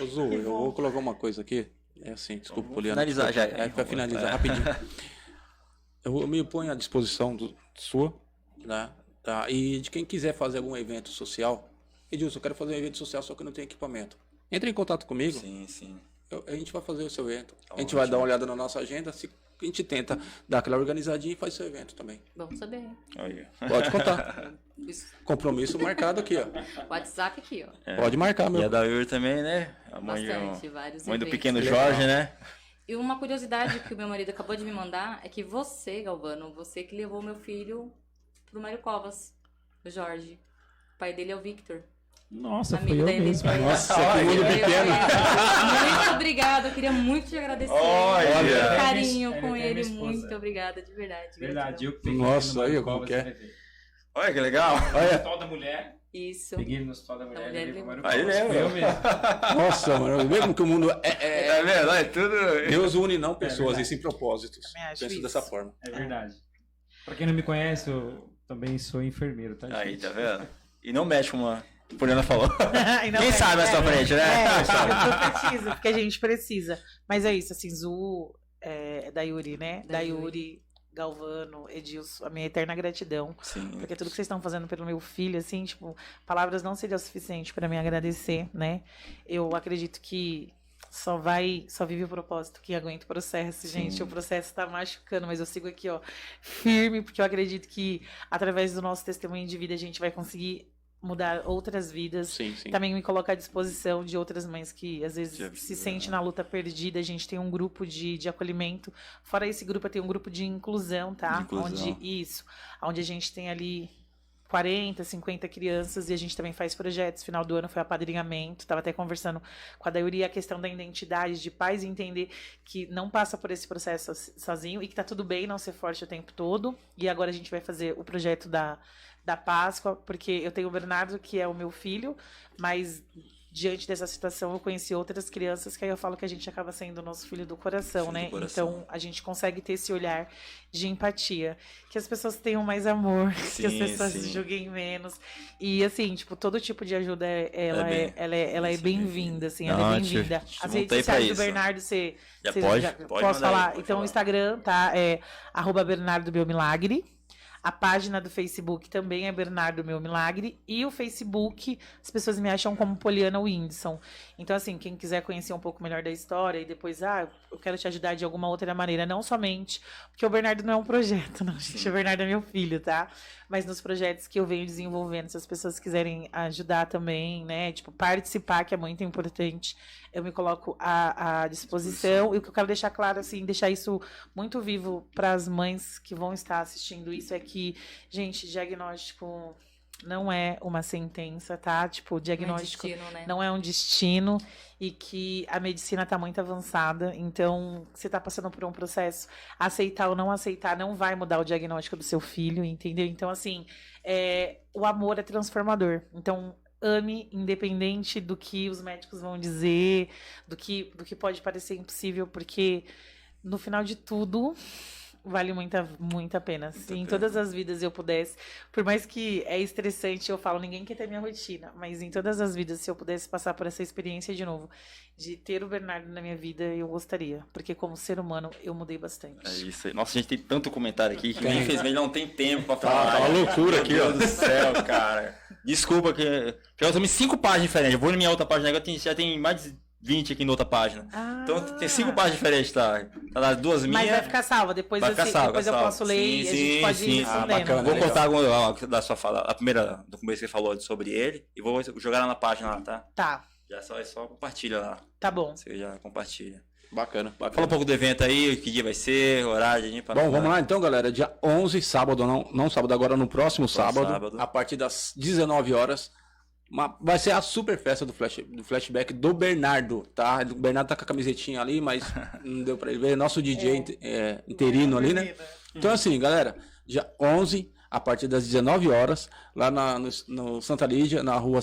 Ô, Zu, eu vou colocar uma coisa aqui. É assim, desculpa, Poliana. Finalizar já. Para finalizar rapidinho. Eu me ponho à disposição sua, né? Tá? E de quem quiser fazer algum evento social. Edilson, eu quero fazer um evento social, só que eu não tenho equipamento. Entre em contato comigo. Sim. A gente vai fazer o seu evento. Tá A gente vai dar uma olhada na nossa agenda. A gente tenta dar aquela organizadinha e faz seu evento também. Vamos saber. Aí. Pode contar. Isso. Compromisso marcado aqui, ó. WhatsApp aqui, ó. Pode marcar, meu. E a da Yuri também, né? A mãe, Bastante, vários mãe do eventos. pequeno Jorge, né? E uma curiosidade que o meu marido acabou de me mandar é que você, Galvano, você que levou meu filho pro Mário Covas, o Jorge. O pai dele é o Victor. Nossa, Amigo foi eu da mesmo. Elisa. Nossa, que mundo pequeno. Muito obrigada, eu queria muito te agradecer. Olha. Muito Ele carinho tem com minha ele, esposa. muito obrigada, de verdade. Verdade, gratidão. eu peguei Nossa, ele no aí, Mário como Covas que é? e levei. Olha que legal. Olha. Hospital da mulher. Isso. Peguei ele no Hospital da mulher e levei pro Mário Aí Covas. mesmo. Foi eu mesmo. Nossa, mano. Mesmo que o mundo Tá vendo? É tudo. Deus une não pessoas, verdade. e sim propósitos. Também acho Penso isso. dessa forma. É verdade. Pra quem não me conhece, eu também sou enfermeiro, tá, gente? Aí, tá vendo? E não mexe com uma. A Poliana falou. E não Quem é- sabe na sua frente, né? eu profetizo, porque a gente precisa. Mas é isso, assim, Zu, da Yuri, né? Da Yuri, Galvano, Edilson, a minha eterna gratidão. Sim. Porque tudo que vocês estão fazendo pelo meu filho, assim, tipo, palavras não seriam suficientes para me agradecer, né? Eu acredito que só vive o propósito que aguenta o processo, gente. O processo tá machucando, mas eu sigo aqui, ó, firme, porque eu acredito que através do nosso testemunho de vida a gente vai conseguir mudar outras vidas. Sim. Também me colocar à disposição de outras mães que às vezes Já- se sentem na luta perdida. A gente tem um grupo de acolhimento. Fora esse grupo, tem um grupo de inclusão, tá? De inclusão. Onde a gente tem ali 40, 50 crianças e a gente também faz projetos. Final do ano foi apadrinhamento. Tava até conversando com a Dayuri a questão da identidade, de pais entender que não passa por esse processo sozinho e que tá tudo bem não ser forte o tempo todo. E agora a gente vai fazer o projeto da Páscoa, porque eu tenho o Bernardo, que é o meu filho, mas diante dessa situação eu conheci outras crianças que aí eu falo que a gente acaba sendo o nosso filho do coração, Filho do né? coração. Então a gente consegue ter esse olhar de empatia, que as pessoas tenham mais amor, que as Sim, pessoas sim. julguem menos. E assim, tipo, todo tipo de ajuda ela bem- é sim, bem-vinda, assim, Não, ela é te- bem-vinda. te As montei redes pra sociais do isso. Bernardo, você Já pode posso mandar falar? aí, pode Então falar. o Instagram, tá? É @Bernardo Meu Milagre. A página do Facebook também é Bernardo Meu Milagre. E o Facebook, as pessoas me acham como Poliana Windson. Então, assim, quem quiser conhecer um pouco melhor da história e depois, eu quero te ajudar de alguma outra maneira. Não somente, porque o Bernardo não é um projeto, não, gente. O Bernardo é meu filho, tá? Mas nos projetos que eu venho desenvolvendo, se as pessoas quiserem ajudar também, né? Tipo, participar, que é muito importante, eu me coloco à disposição. E o que eu quero deixar claro, assim, deixar isso muito vivo para as mães que vão estar assistindo isso é que, gente, diagnóstico não é uma sentença, tá? Tipo, diagnóstico Destino, né? não é um destino e que a medicina está muito avançada. Então, você está passando por um processo, aceitar ou não aceitar não vai mudar o diagnóstico do seu filho, entendeu? Então, assim, o amor é transformador. Então, ame, independente do que os médicos vão dizer, do que pode parecer impossível, porque no final de tudo vale muito a pena. Se em todas as vidas eu pudesse, por mais que é estressante, eu falo, ninguém quer ter minha rotina, mas em todas as vidas, se eu pudesse passar por essa experiência de novo, de ter o Bernardo na minha vida, eu gostaria, porque como ser humano, eu mudei bastante. É isso aí. Nossa, a gente tem tanto comentário aqui que Tem. infelizmente não tem tempo pra falar. Tá uma loucura aqui, ó. Meu Deus do céu, cara. Desculpa que eu também 5 páginas diferentes. Eu vou na minha outra página agora, já tem mais de 20 aqui na outra página. Então tem 5 páginas diferentes, tá? Tá nas 2 minhas. Mas vai ficar salva, depois, Vai ficar salva, depois eu salva. posso ler e a Sim, gente pode ir sim. respondendo. bacana. Vou Legal. contar alguma da sua fala, a primeira do começo que você falou sobre ele, e vou jogar lá na página lá, tá? Tá, Já só compartilha lá. tá bom. Você já compartilha. Bacana, Fala um bacana. pouco do evento aí, que dia vai ser, horário, pra Bom, vamos lá então, galera. Dia 11, sábado, não sábado, agora no próximo sábado, sábado. a partir das 19 horas, Vai ser a super festa do flashback do Bernardo, tá? O Bernardo tá com a camisetinha ali, mas não deu pra ele ver. Nosso DJ interino ali, né? Então assim, galera, dia 11, a partir das 19 horas, lá no Santa Lídia, na rua